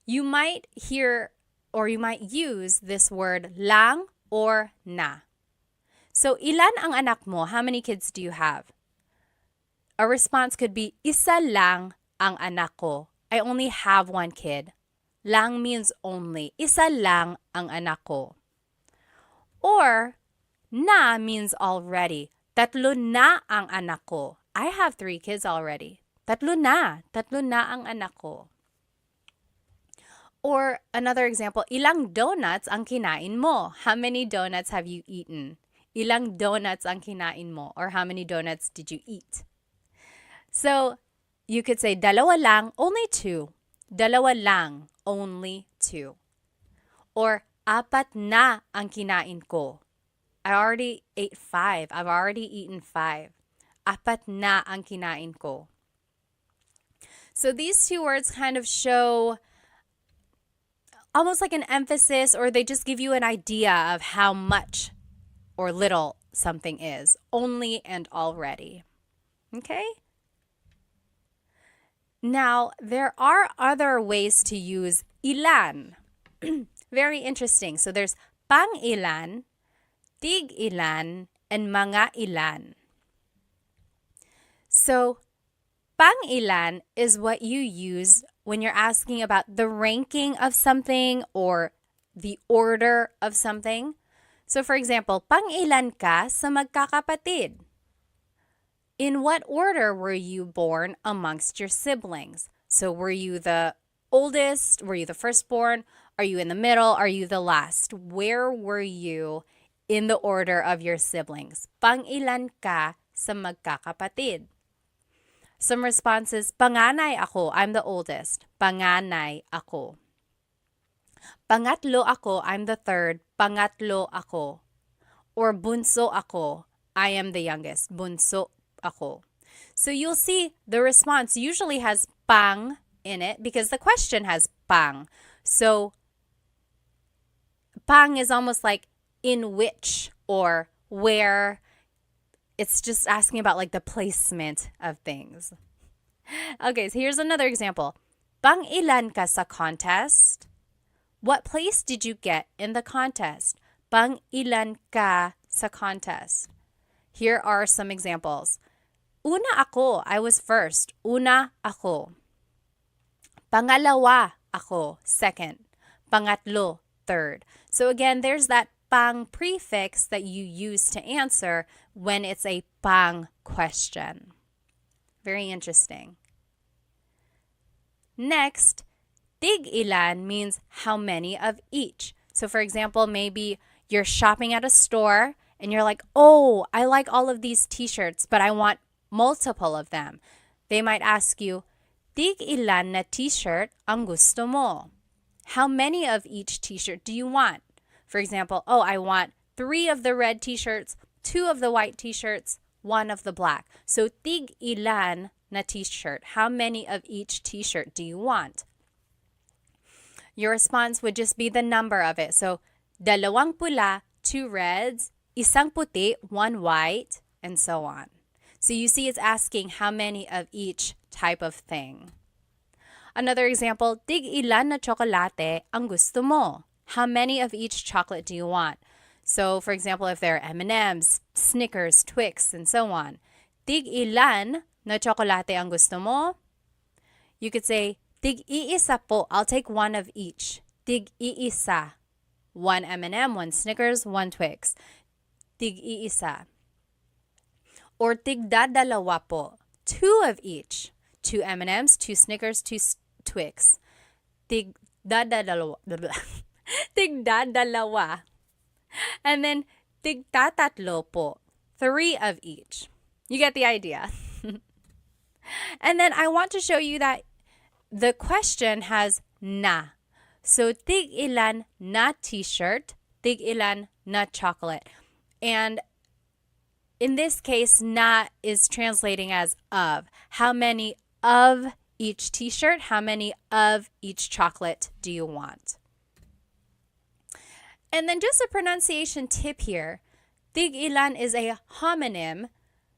you might hear or you might use this word lang or na. So, ilan ang anak mo? How many kids do you have? A response could be, isa lang ang anak ko. I only have one kid. Lang means only. Isa lang ang anak ko. Or, na means already. Tatlo na ang anak ko. I have 3 kids already. Tatlo na ang anak ko. Or another example, ilang donuts ang kinain mo? How many donuts have you eaten? Ilang donuts ang kinain mo? Or how many donuts did you eat? So, you could say, dalawa lang, only 2. Dalawa lang, only 2. Or, apat na ang kinain ko. I already ate 5. I've already eaten 5. Apat na ang kinain ko. So these 2 words kind of show almost like an emphasis, or they just give you an idea of how much or little something is. Only and already. Okay? Now, there are other ways to use ilan. Very interesting. So there's pang-ilan, tig-ilan, and mga ilan. So, pang-ilan is what you use when you're asking about the ranking of something or the order of something. So, for example, pang-ilan ka sa magkakapatid? In what order were you born amongst your siblings? So, were you the oldest? Were you the firstborn? Are you in the middle? Are you the last? Where were you in the order of your siblings? Pang-ilan ka sa magkakapatid? Some responses, panganay ako, I'm the oldest. Panganay ako. Pangatlo ako, I'm the third. Pangatlo ako. Or bunso ako, I am the youngest. Bunso ako. So you'll see the response usually has pang in it because the question has pang. So pang is almost like in which or where. It's just asking about like the placement of things. Okay, so here's another example. Pang-ilan ka sa contest? What place did you get in the contest? Pang-ilan ka sa contest? Here are some examples. Una ako, I was first. Una ako. Pangalawa ako, second. Pangatlo, third. So again, there's that pang prefix that you use to answer when it's a pang question. Very interesting. Next, tig-ilan means how many of each. So for example, maybe you're shopping at a store and you're like, oh, I like all of these t-shirts, but I want multiple of them. They might ask you, tig-ilan na t-shirt ang gusto mo? How many of each t-shirt do you want? For example, oh, I want 3 of the red t-shirts, 2 of the white t-shirts, 1 of the black. So, tig-ilan na t-shirt. How many of each t-shirt do you want? Your response would just be the number of it. So, dalawang pula, 2 reds, isang puti, 1 white, and so on. So, you see it's asking how many of each type of thing. Another example, tig-ilan na tsokolate ang gusto mo? How many of each chocolate do you want? So, for example, if there are M&Ms, Snickers, Twix, and so on. Tig-ilan na tsokolate ang gusto mo? You could say, tig-iisa po. I'll take 1 of each. Tig-iisa. 1 M&M, 1 Snickers, 1 Twix. tig-iisa. Or tigdadalawa po, 2 of each. 2 M&Ms, 2 Snickers, 2 Twix. Tigdadalawa. Tigdadalawa. And then tigtatatlo po, 3 of each. You get the idea. And then I want to show you that the question has na. So tig-ilan na t-shirt, tig-ilan na chocolate. And in this case, na is translating as of. How many of each t-shirt, how many of each chocolate do you want? And then just a pronunciation tip here. Tig-ilan is a homonym,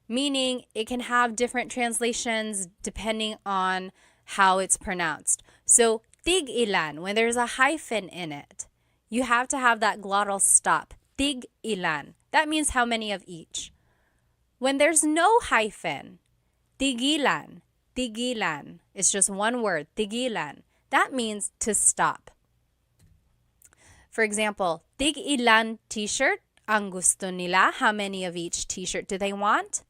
meaning it can have different translations depending on how it's pronounced. So tig-ilan, when there's a hyphen in it, you have to have that glottal stop. Tig-ilan. That means how many of each. When there's no hyphen, tigilan, tigilan. It's just one word, tigilan. That means to stop. For example, tig-ilan t-shirt ang gusto nila. How many of each t-shirt do they want?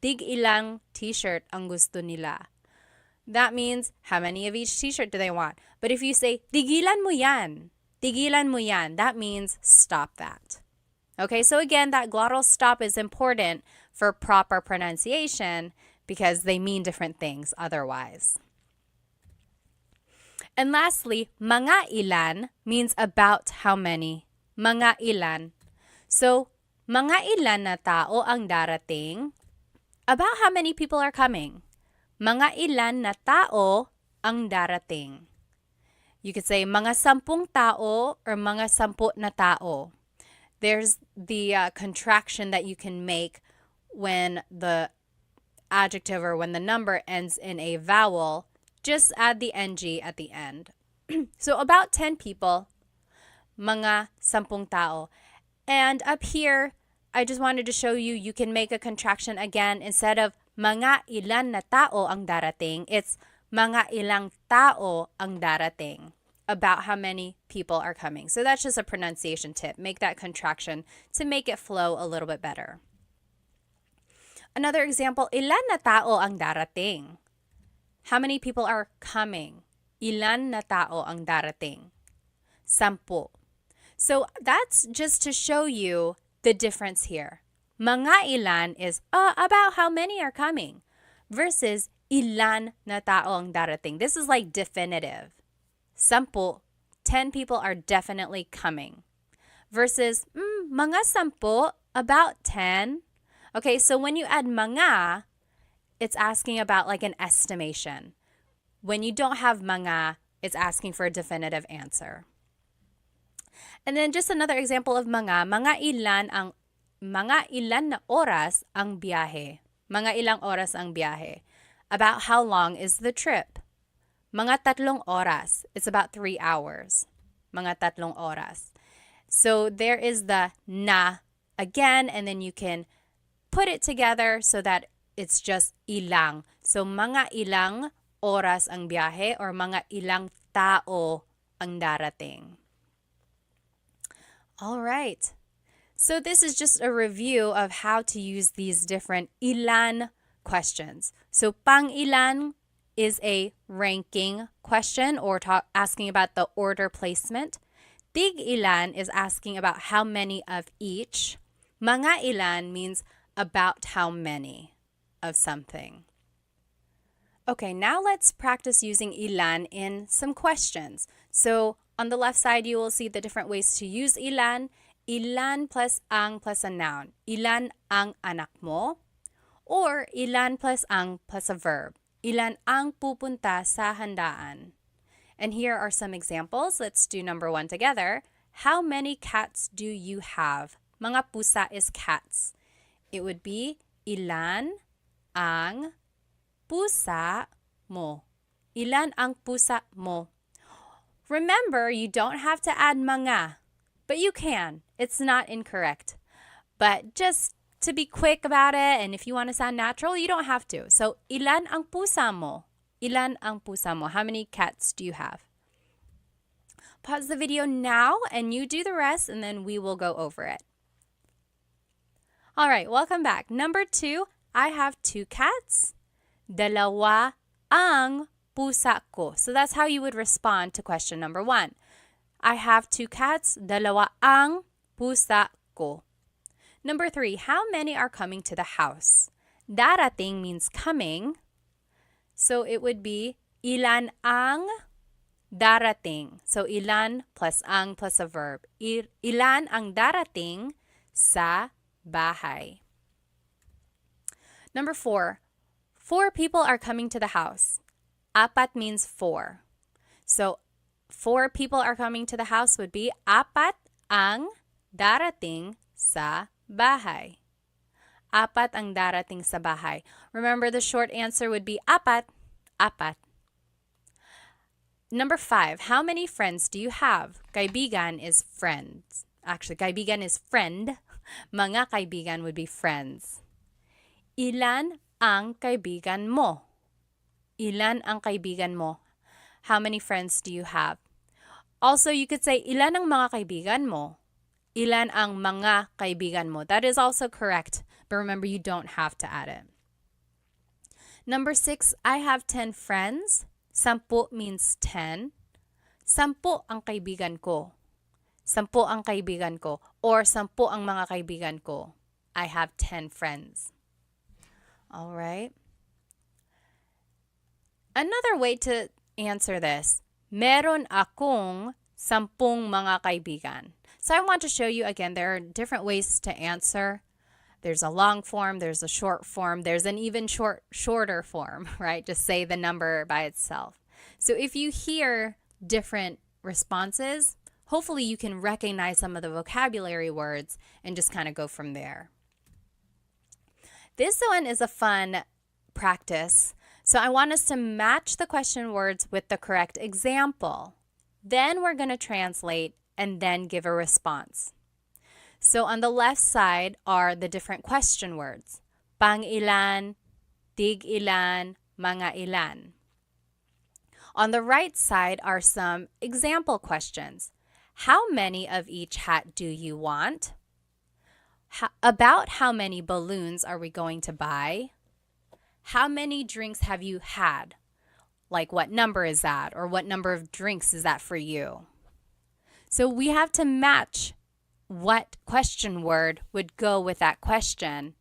Tig-ilang t-shirt ang gusto nila. That means how many of each t-shirt do they want? But if you say, tigilan mo yan, that means stop that. Okay, so again, that glottal stop is important for proper pronunciation because they mean different things otherwise. And lastly, mga ilan means about how many. Mga ilan. So, mga ilan na tao ang darating? About how many people are coming. Mga ilan na tao ang darating. You could say mga 10 tao or mga 10 na tao. There's the contraction that you can make when the adjective or when the number ends in a vowel. Just add the ng at the end. So about 10 people, mga 10 tao. And up here, I just wanted to show you, you can make a contraction again. Instead of mga ilan na tao ang darating, it's mga ilang tao ang darating. About how many people are coming. So that's just a pronunciation tip. Make that contraction to make it flow a little bit better. Another example, ilan na tao ang darating? How many people are coming? Ilan na tao ang darating? 10. So that's just to show you the difference here. Mga ilan is about how many are coming versus ilan na tao ang darating. This is like definitive. 10 people are definitely coming. Versus, mga 10, about 10. Okay, so when you add mga, it's asking about like an estimation. When you don't have mga, it's asking for a definitive answer. And then just another example of mga ilan na oras ang biyahe. Mga ilang oras ang biyahe. About how long is the trip? Mga 3 oras. It's about 3 hours. Mga 3 oras. So there is the na again, and then you can put it together so that it's just ilang. So mga ilang oras ang biyahe or mga ilang tao ang darating. All right. So this is just a review of how to use these different ilan questions. So pang ilan is a ranking question or asking about the order placement. Tig ilan is asking about how many of each. Mga ilan means about how many of something. Okay, now let's practice using ilan in some questions. So on the left side, you will see the different ways to use ilan. Ilan plus ang plus a noun. Ilan ang anak mo? Or ilan plus ang plus a verb. Ilan ang pupunta sa handaan? And here are some examples. Let's do number 1 together. How many cats do you have? Mga pusa is cats. It would be ilan ang pusa mo. Ilan ang pusa mo? Remember, you don't have to add mga, but you can. It's not incorrect. But just to be quick about it, and if you want to sound natural, you don't have to. So, ilan ang pusa mo? Ilan ang pusa mo? How many cats do you have? Pause the video now, and you do the rest, and then we will go over it. All right, welcome back. Number 2, I have 2 cats. Dalawa ang pusa ko. So that's how you would respond to question number 1. I have 2 cats. Dalawa ang pusa ko. Number 3, how many are coming to the house? Darating means coming. So it would be ilan ang darating. So ilan plus ang plus a verb. Ilan ang darating sa bahay. Number 4, 4 people are coming to the house. Apat means 4. So 4 people are coming to the house would be apat ang darating sa bahay. Apat ang darating sa bahay. Remember, the short answer would be apat, apat. Number 5, how many friends do you have? Kaibigan is friends. Actually, kaibigan is friend. Mga kaibigan would be friends. Ilan ang kaibigan mo? Ilan ang kaibigan mo? How many friends do you have? Also, you could say, ilan ang mga kaibigan mo? Ilan ang mga kaibigan mo? That is also correct, but remember, you don't have to add it. Number 6, I have 10 friends. 10 means 10. 10 ang kaibigan ko. 10 ang kaibigan ko. Or 10 ang mga kaibigan ko. I have 10 friends. All right. Another way to answer this, meron akong 10 mga kaibigan. So I want to show you again, there are different ways to answer. There's a long form, there's a short form, there's an even shorter form, right? Just say the number by itself. So if you hear different responses, hopefully you can recognize some of the vocabulary words and just kind of go from there. This one is a fun practice. So I want us to match the question words with the correct example. Then we're going to translate and then give a response. So on the left side are the different question words. Pang ilan, tig ilan, mga ilan. On the right side are some example questions. How many of each hat do you want? About how many balloons are we going to buy? How many drinks have you had? Like, what number is that? Or what number of drinks is that for you? So we have to match what question word would go with that question,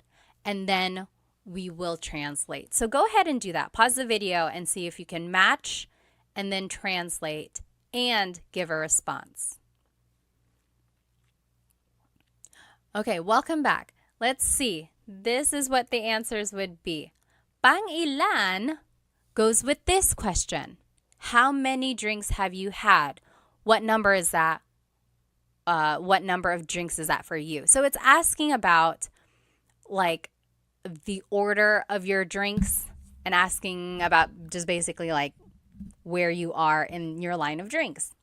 and then we will translate. So go ahead and do that. Pause the video and see if you can match and then translate and give a response. Okay, welcome back. Let's see. This is what the answers would be. Pang ilan goes with this question. How many drinks have you had? What number is that? What number of drinks is that for you? So it's asking about like the order of your drinks and asking about just basically like where you are in your line of drinks.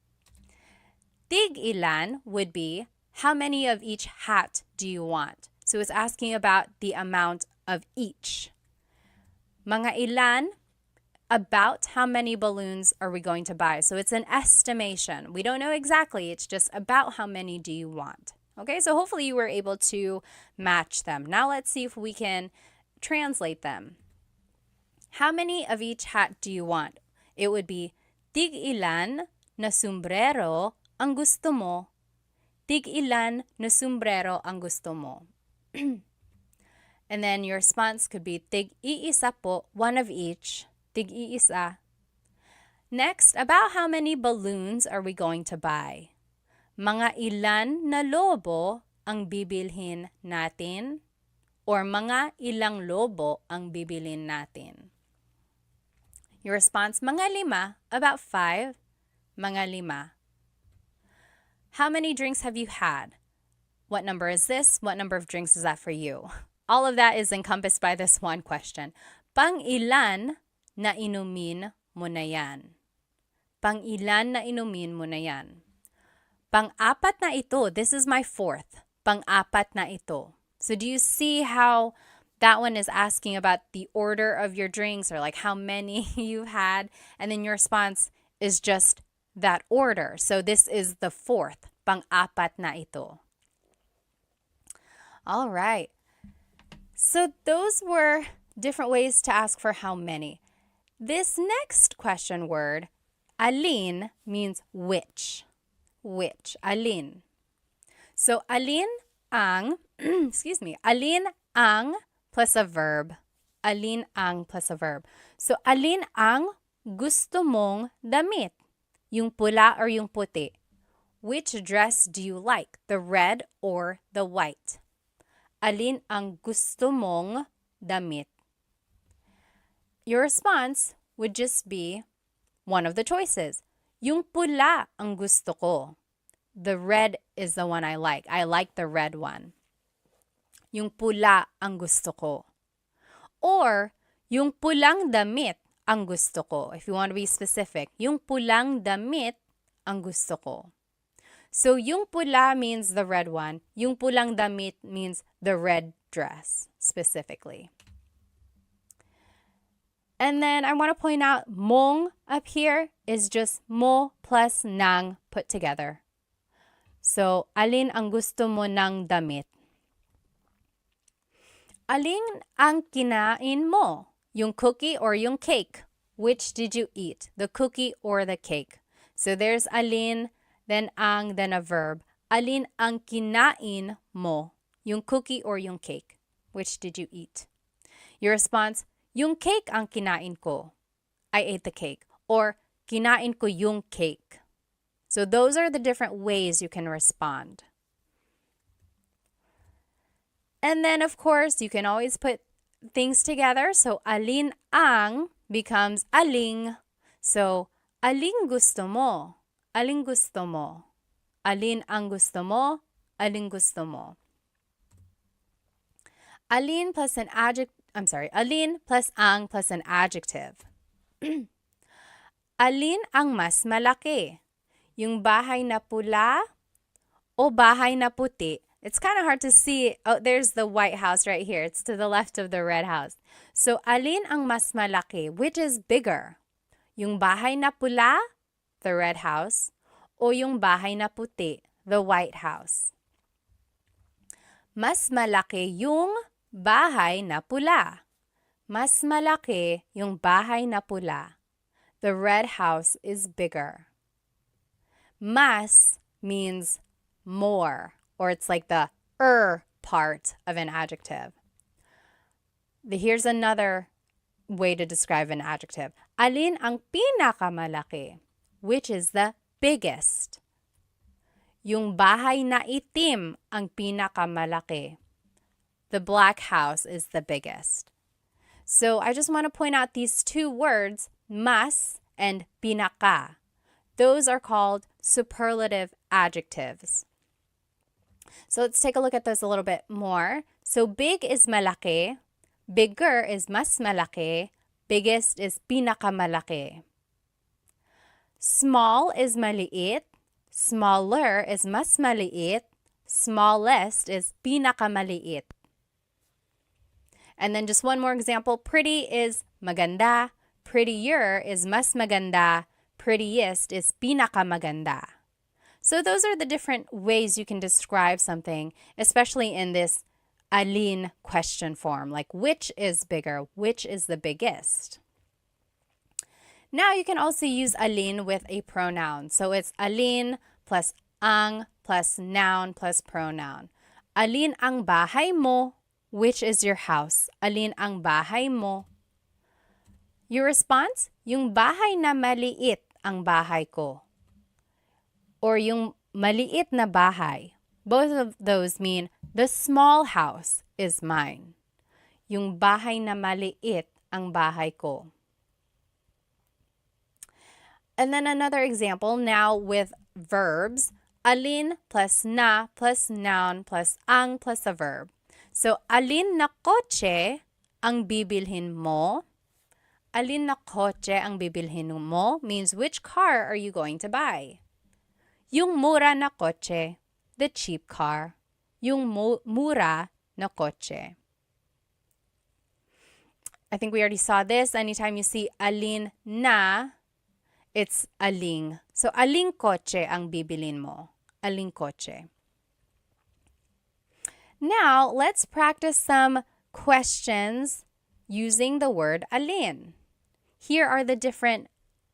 Tig ilan would be how many of each hat do you want? So it's asking about the amount of each. Mga ilan, about how many balloons are we going to buy? So it's an estimation. We don't know exactly. It's just about how many do you want. Okay, so hopefully you were able to match them. Now let's see if we can translate them. How many of each hat do you want? It would be, tig ilan na sombrero ang gusto mo? Tig ilan na sombrero ang gusto mo? And then your response could be, tig iisa po, one of each. Tig iisa. Next, about how many balloons are we going to buy? Mga ilan na lobo ang bibilhin natin? Or mga ilang lobo ang bibilhin natin? Your response, mga 5, about 5, mga 5. How many drinks have you had? What number is this? What number of drinks is that for you? All of that is encompassed by this one question. Pang ilan na inumin mo na yan? Pang ilan na inumin mo na yan? Pang-apat na ito. This is my 4th. Pang-apat na ito. So do you see how that one is asking about the order of your drinks or like how many you've had? And then your response is just that order. So this is the 4th. Pang-apat na ito. All right. So those were different ways to ask for how many. This next question word, alin, means which. Which. Alin. So alin ang, excuse me, alin ang plus a verb. Alin ang plus a verb. So alin ang gusto mong damit? Yung pula or yung puti? Which dress do you like? The red or the white? Alin ang gusto mong damit? Your response would just be one of the choices. Yung pula ang gusto ko. The red is the one I like. I like the red one. Yung pula ang gusto ko. Or, yung pulang damit ang gusto ko. If you want to be specific, yung pulang damit ang gusto ko. So, yung pula means the red one. Yung pulang damit means the red dress, specifically. And then I want to point out, mong up here is just mo plus nang put together. So, alin ang gusto mo ng damit? Alin ang kinain mo? Yung cookie or yung cake? Which did you eat? The cookie or the cake? So, there's alin, then ang, then a verb. Alin ang kinain mo? Yung cookie or yung cake? Which did you eat? Your response, yung cake ang kinain ko. I ate the cake. Or, kinain ko yung cake. So those are the different ways you can respond. And then, of course, you can always put things together. So, alin ang becomes aling. So, aling gusto mo? Aling gusto mo? Alin ang gusto mo? Aling gusto mo? Alin plus an adjective. Alin plus ang plus an adjective. Alin ang mas malaki? Yung bahay na pula o bahay na puti? It's kind of hard to see. Oh, there's the white house right here. It's to the left of the red house. So, alin ang mas malaki? Which is bigger? Yung bahay na pula, the red house, o yung bahay na puti, the white house? Mas malaki yung bahay na pula. Mas malaki yung bahay na pula. The red house is bigger. Mas means more, or it's like the part of an adjective. Here's another way to describe an adjective. Alin ang pinakamalaki? Which is the biggest? Yung bahay na itim ang pinakamalaki. The black house is the biggest. So I just want to point out these two words, mas and pinaka. Those are called superlative adjectives. So let's take a look at those a little bit more. So big is malaki, bigger is mas malaki, biggest is pinakamalaki. Small is maliit, smaller is mas maliit, smallest is pinakamaliit. And then just one more example, pretty is maganda, prettier is mas maganda, prettiest is pinakamaganda. So those are the different ways you can describe something, especially in this alin question form, like which is bigger, which is the biggest. Now you can also use alin with a pronoun. So it's alin plus ang plus noun plus pronoun. Alin ang bahay mo? Which is your house? Alin ang bahay mo? Your response? Yung bahay na maliit ang bahay ko. Or yung maliit na bahay. Both of those mean the small house is mine. Yung bahay na maliit ang bahay ko. And then another example now with verbs. Alin plus na plus noun plus ang plus a verb. So, alin na kotse ang bibilhin mo? Alin na kotse ang bibilhin mo means which car are you going to buy? Yung mura na kotse, the cheap car. Yung mura na kotse. I think we already saw this. Anytime you see alin na, it's aling. So, aling kotse ang bibilin mo? Aling kotse. Now, let's practice some questions using the word alin. Here are the different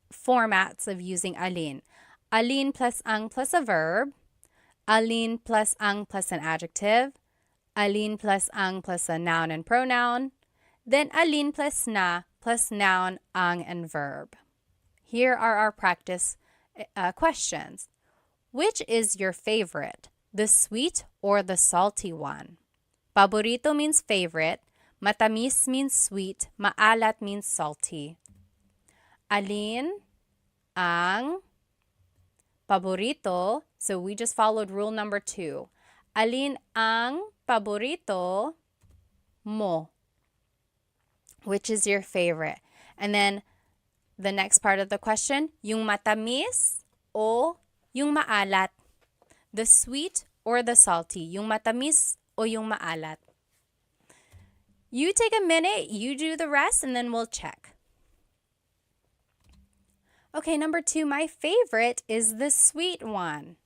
formats of using alin. Alin plus ang plus a verb. Alin plus ang plus an adjective. Alin plus ang plus a noun and pronoun. Then alin plus na plus noun, ang, and verb. Here are our practice questions. Which is your favorite? The sweet or the salty one? Paborito means favorite. Matamis means sweet. Maalat means salty. Alin ang paborito? So we just followed rule number 2. Alin ang paborito mo? Which is your favorite? And then the next part of the question, yung matamis o yung maalat? The sweet or the salty? Yung matamis o yung maalat? You take a minute, you do the rest, and then we'll check. Okay, number 2, my favorite is the sweet one.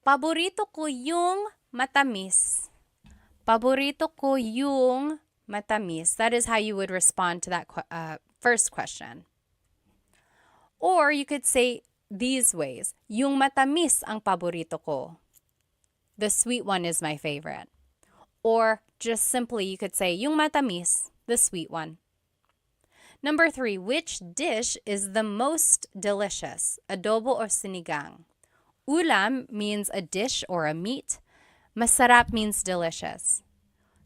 Paborito ko yung matamis. Paborito ko yung matamis. That is how you would respond to that first question. Or you could say these ways. Yung matamis ang paborito ko. The sweet one is my favorite. Or just simply you could say yung matamis, the sweet one. Number 3, which dish is the most delicious? Adobo or sinigang? Ulam means a dish or a meat. Masarap means delicious.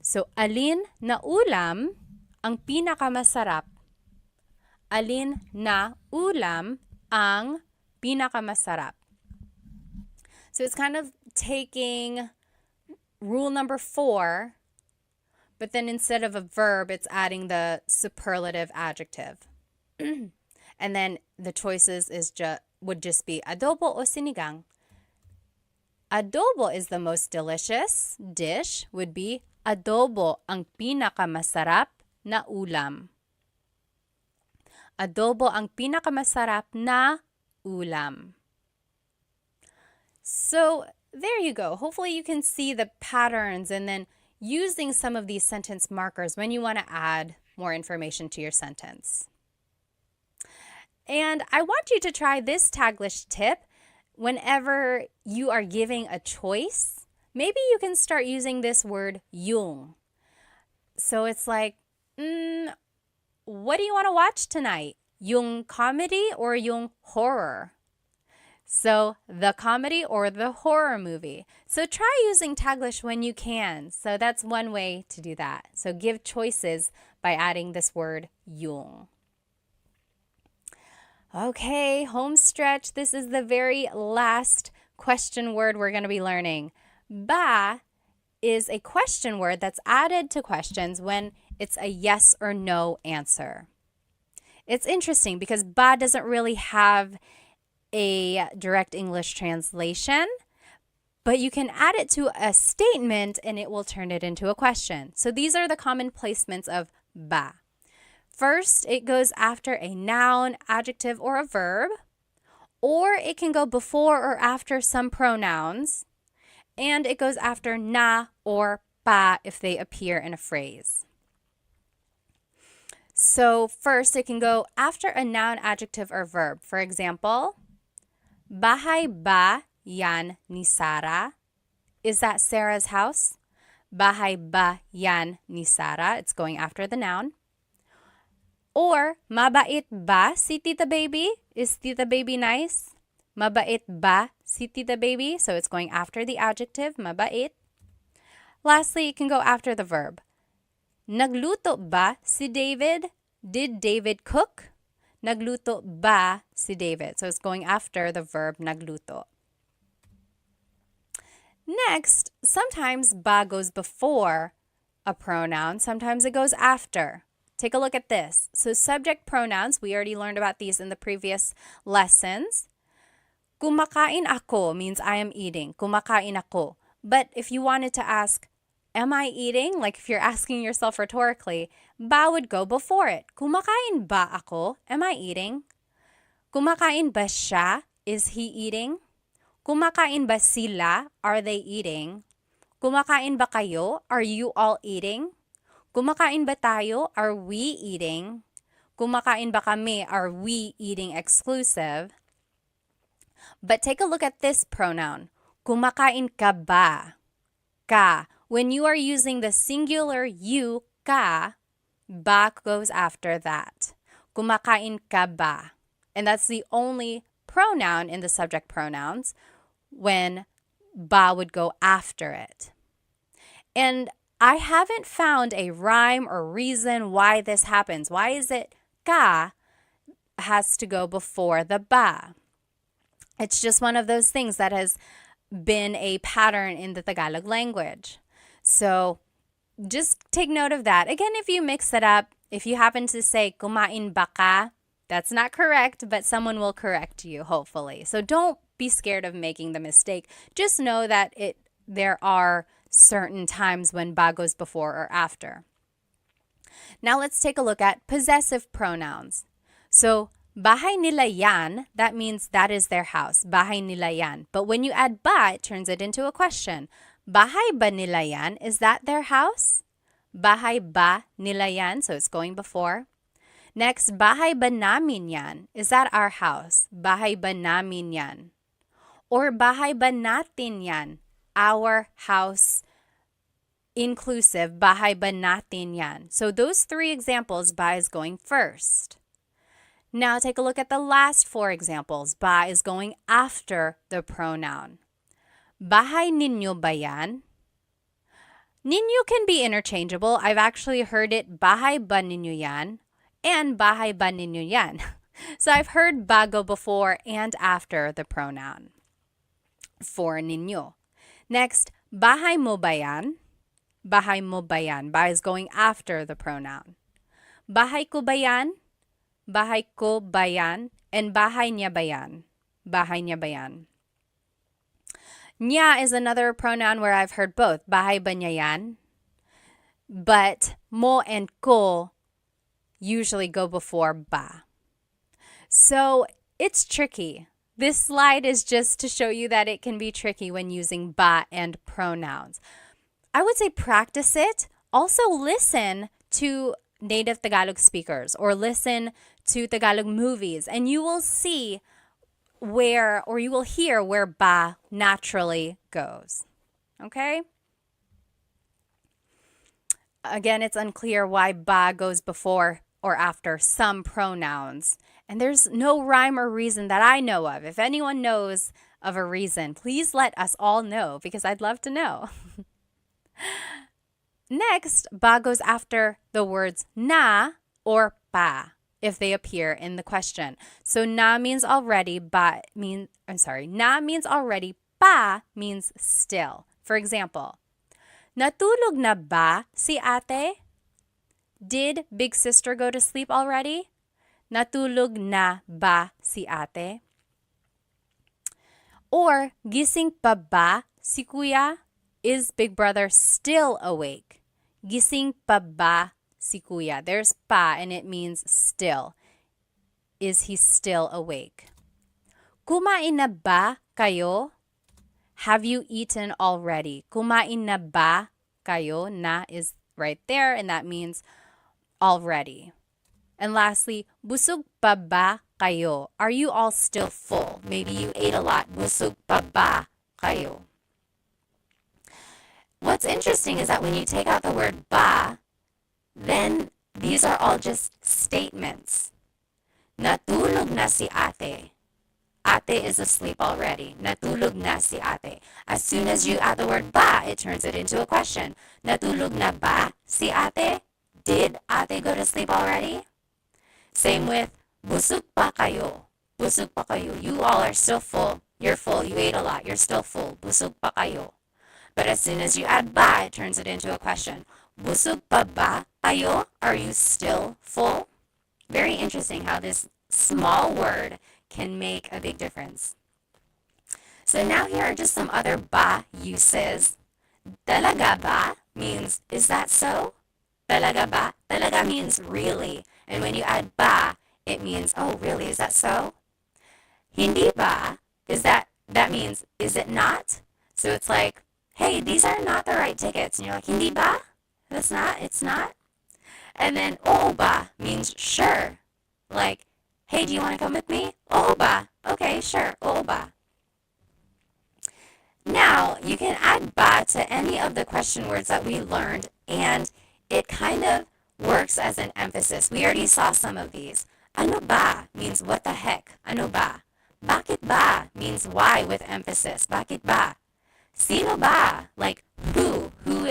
So, alin na ulam ang pinakamasarap? Alin na ulam ang pinakamasarap? So, it's kind of taking rule number 4, but then instead of a verb, it's adding the superlative adjective. And then the choices would just be adobo o sinigang. Adobo is the most delicious dish, would be adobo ang pinakamasarap na ulam. Adobo ang pinakamasarap na ulam. So there you go. Hopefully you can see the patterns and then using some of these sentence markers when you want to add more information to your sentence. And I want you to try this Taglish tip whenever you are giving a choice. Maybe you can start using this word yung. So it's like, what do you want to watch tonight? Yung comedy or yung horror? So the comedy or the horror movie. So try using Taglish when you can. So that's one way to do that. So give choices by adding this word yung. Okay, home stretch. This is the very last question word we're going to be learning. Ba is a question word that's added to questions when it's a yes or no answer. It's interesting because ba doesn't really have a direct English translation, but you can add it to a statement and it will turn it into a question. So these are the common placements of ba. First, it goes after a noun, adjective, or a verb, or it can go before or after some pronouns, and it goes after na or pa if they appear in a phrase. So first, it can go after a noun, adjective, or verb. For example, bahay ba yan ni Sarah? Is that Sarah's house? Bahay ba yan ni Sarah? It's going after the noun. Or, mabait ba si Tita Baby? Is Tita Baby nice? Mabait ba si Tita Baby? So it's going after the adjective, mabait. Lastly, it can go after the verb. Nagluto ba si David? Did David cook? Nagluto ba si David? So it's going after the verb nagluto. Next, sometimes ba goes before a pronoun. Sometimes it goes after. Take a look at this. So subject pronouns, we already learned about these in the previous lessons. Kumakain ako means I am eating. Kumakain ako. But if you wanted to ask, am I eating? Like if you're asking yourself rhetorically, ba would go before it. Kumakain ba ako? Am I eating? Kumakain ba siya? Is he eating? Kumakain ba sila? Are they eating? Kumakain ba kayo? Are you all eating? Kumakain ba tayo? Are we eating? Kumakain ba kami? Are we eating exclusive? But take a look at this pronoun. Kumakain ka ba? Ka. When you are using the singular you, ka, ba goes after that. Kumakain ka ba? And that's the only pronoun in the subject pronouns when ba would go after it. And I haven't found a rhyme or reason why this happens. Why is it ka has to go before the ba? It's just one of those things that has been a pattern in the Tagalog language. So just take note of that. Again, if you mix it up, if you happen to say kumain ba ka, that's not correct, but someone will correct you, hopefully. So don't be scared of making the mistake. Just know that there are certain times when ba goes before or after. Now let's take a look at possessive pronouns. So bahay nila yan, that means that is their house. Bahay nila yan. But when you add ba, it turns it into a question. Bahay ba nila yan? Is that their house? Bahay ba nila yan? So it's going before. Next, bahay ba namin yan? Is that our house? Bahay ba namin yan? Or bahay ba natin yan? Our house inclusive, bahay ba natin yan? So those three examples, ba is going first. Now take a look at the last four examples. Ba is going after the pronoun. Bahay ninyo ba yan? Ninyo can be interchangeable. I've actually heard it bahay ba ninyo yan and bahay ba ninyo yan. So I've heard ba go before and after the pronoun for ninyo. Next, bahay mo ba yan? Bahay mo ba yan? Ba is going after the pronoun. Bahay ko ba yan? Bahay ko ba yan? And bahay niya ba yan? Bahay niya ba yan? Niya is another pronoun where I've heard both. Bahay ba niya yan? But mo and ko usually go before ba. So it's tricky. This slide is just to show you that it can be tricky when using ba and pronouns. I would say practice it. Also listen to native Tagalog speakers or listen to Tagalog movies and you will see you will hear where ba naturally goes. Okay? Again, it's unclear why ba goes before or after some pronouns. And there's no rhyme or reason that I know of. If anyone knows of a reason, please let us all know because I'd love to know. Next, ba goes after the words na or pa if they appear in the question. So na means already, na means already, pa means still. For example, natulog na ba si ate? Did big sister go to sleep already? Natulog na ba si ate? Or gising pa ba si kuya? Is big brother still awake? Gising pa ba si kuya? There's pa and it means still. Is he still awake? Kumain na ba kayo? Have you eaten already? Kumain na ba kayo? Na is right there and that means already. And lastly, busog pa ba kayo? Are you all still full? Maybe you ate a lot. Busog pa ba kayo? What's interesting is that when you take out the word ba, then these are all just statements. Natulog na si ate. Ate is asleep already. Natulog na si ate. As soon as you add the word ba, it turns it into a question. Natulog na ba si ate? Did ate go to sleep already? Same with busog pa kayo. Busog pa kayo. You all are still full. You're full. You ate a lot. You're still full. Busog pa kayo. But as soon as you add ba, it turns it into a question. Busog pa ba kayo? Are you still full? Very interesting how this small word can make a big difference. So now here are just some other ba uses. Talaga ba means, is that so? Talaga ba? Talaga means really. And when you add ba, it means, oh really, is that so? Hindi ba, that means, is it not? So it's like, hey, these are not the right tickets. And you're like, hindi ba? It's not? And then oo ba means sure. Like, hey, do you want to come with me? Oo ba? Okay, sure. Oo ba? Now, you can add ba to any of the question words that we learned, and it kind of works as an emphasis. We already saw some of these. Ano ba means what the heck? Ano ba? Bakit ba means why with emphasis. Bakit ba? Sino ba? Like who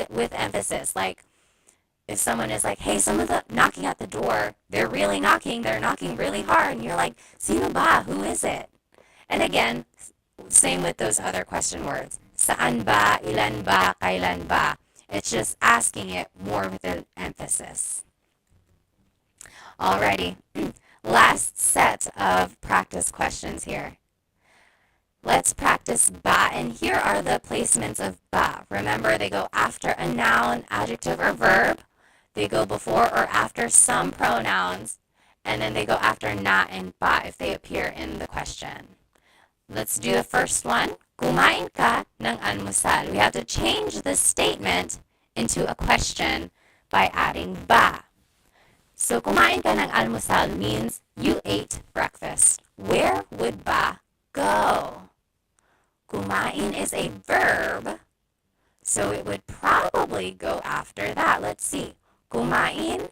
with emphasis. Like if someone is like, hey, someone's knocking at the door, they're really knocking, they're knocking really hard, and you're like, Sino ba? Who is it? And again, same with those other question words. Saan ba? Ilan ba? Kailan ba? It's just asking it more with an emphasis. Alrighty, last set of practice questions here. Let's practice ba, and here are the placements of ba. Remember, they go after a noun, adjective, or verb. They go before or after some pronouns, and then they go after na and ba if they appear in the question. Let's do the first one. Kumain ka ng almusal. We have to change the statement into a question by adding ba. So, kumain ka ng almusal means you ate breakfast. Where would ba go? Kumain is a verb, so it would probably go after that. Let's see. Kumain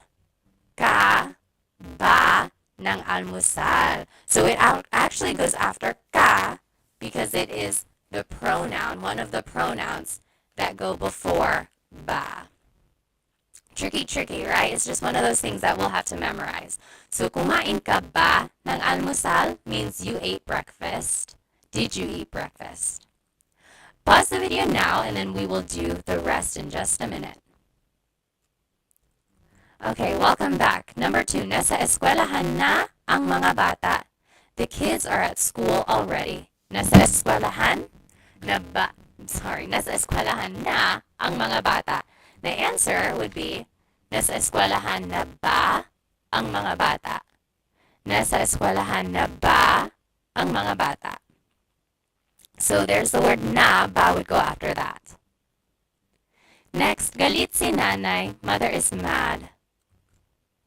ka ba ng almusal. So it actually goes after ka because it is the pronoun, one of the pronouns that go before ba. Tricky, right? It's just one of those things that we'll have to memorize. So kumain ka ba ng almusal means you ate breakfast. Did you eat breakfast? Pause the video now and then we will do the rest in just a minute. Okay, welcome back. Number 2, nasa eskwelahan na ang mga bata. The kids are at school already. Nasa eskwelahan nasa eskwelahan na ang mga bata. The answer would be, nasa eskwelahan na ba ang mga bata? Nasa eskwelahan na ba ang mga bata? So there's the word na, ba would go after that. Next, galit si nanay, mother is mad.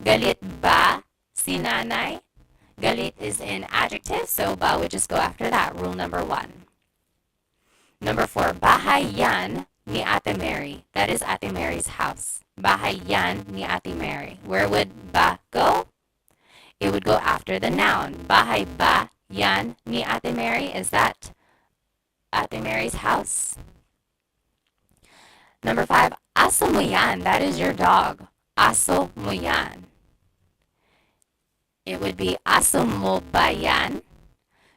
Galit ba si nanay? Galit is in adjective, so ba would just go after that. Rule number 1. Number 4, bahay yan ni Ate Mary. That is Ate Mary's house. Bahay yan ni Ate Mary. Where would ba go? It would go after the noun. Bahay ba yan ni Ate Mary? Is that Ate Mary's house? Number 5, aso mo yan. That is your dog. Aso mo yan. It would be aso mo ba yan?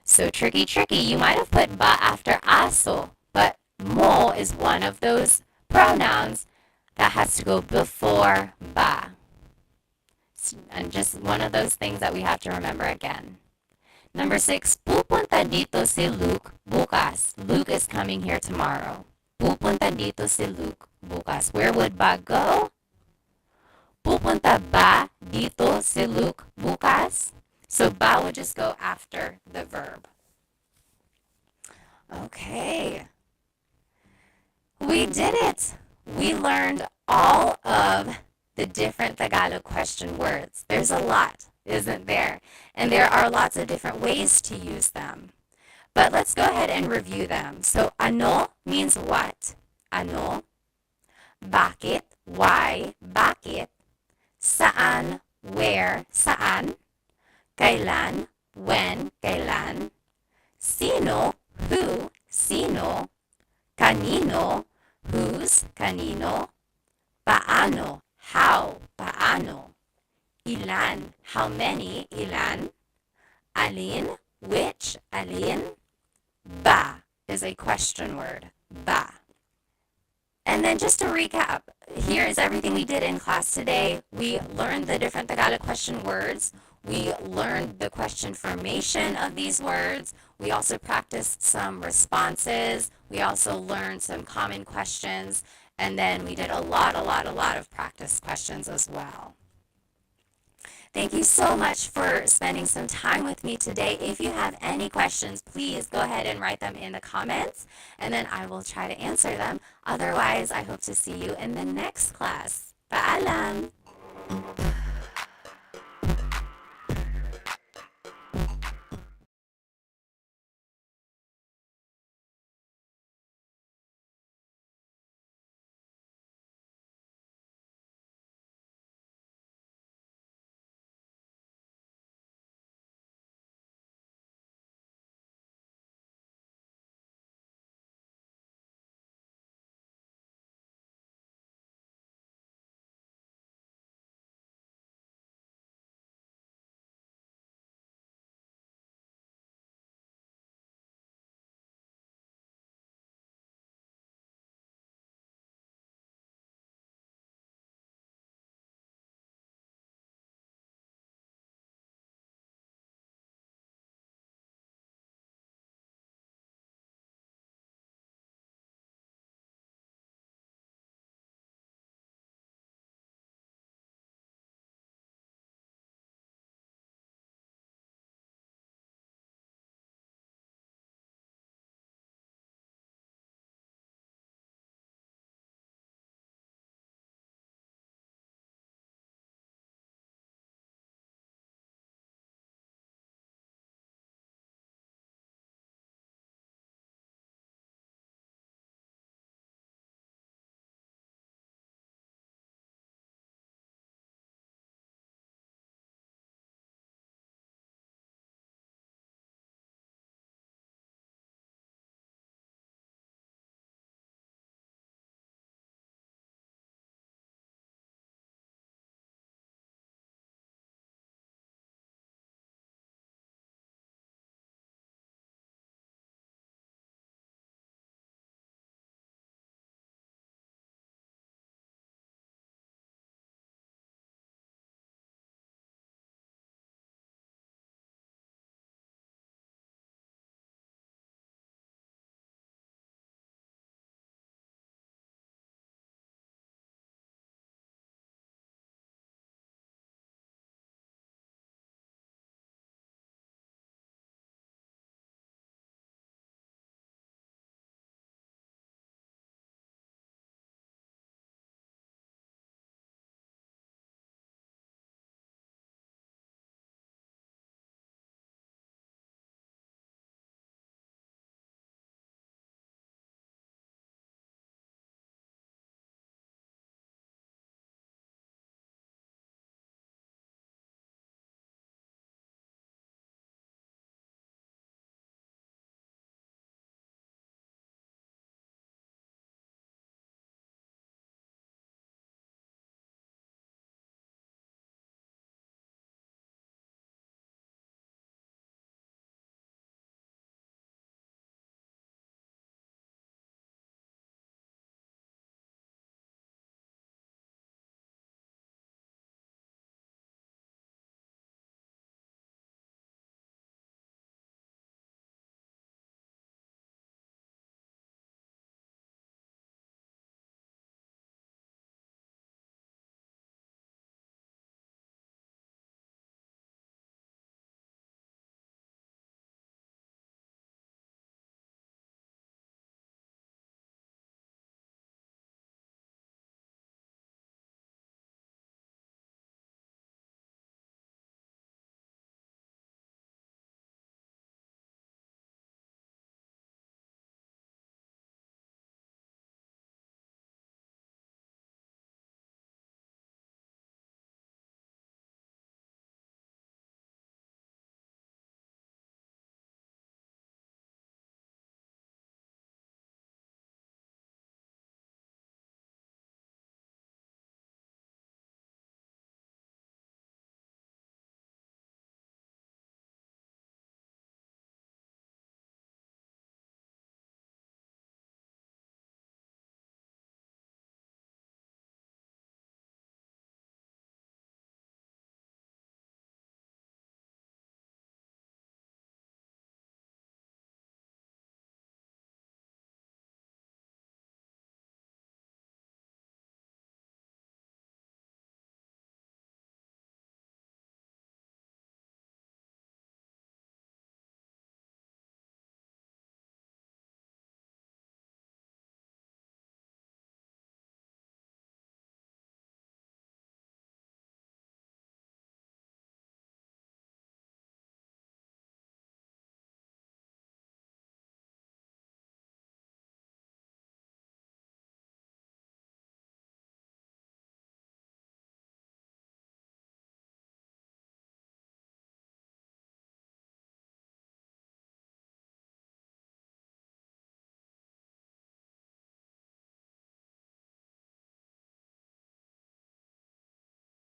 So tricky. You might have put ba after aso, but mo is one of those pronouns that has to go before ba. And just one of those things that we have to remember again. Number 6, pupunta dito si Luke bukas. Luke is coming here tomorrow. Pupunta dito si Luke bukas. Where would ba go? Pupunta ba dito si Luke bukas? So ba would just go after the verb. Okay. We did it. We learned all of the different Tagalog question words. There's a lot, isn't there? And there are lots of different ways to use them. But let's go ahead and review them. So ano means what? Ano. Bakit, why, bakit. Saan, where, saan. Kailan, when, kailan. Sino, who, sino. Kanino, whose, kanino. Paano, how, paano. Ilan, how many, ilan. Alin, which, alin. Ba is a question word. Ba. And then just to recap, here is everything we did in class today. We learned the different Tagalog question words. We learned the question formation of these words. We also practiced some responses. We also learned some common questions. And then we did a lot of practice questions as well. Thank you so much for spending some time with me today. If you have any questions, please go ahead and write them in the comments, and then I will try to answer them. Otherwise, I hope to see you in the next class. Paalam!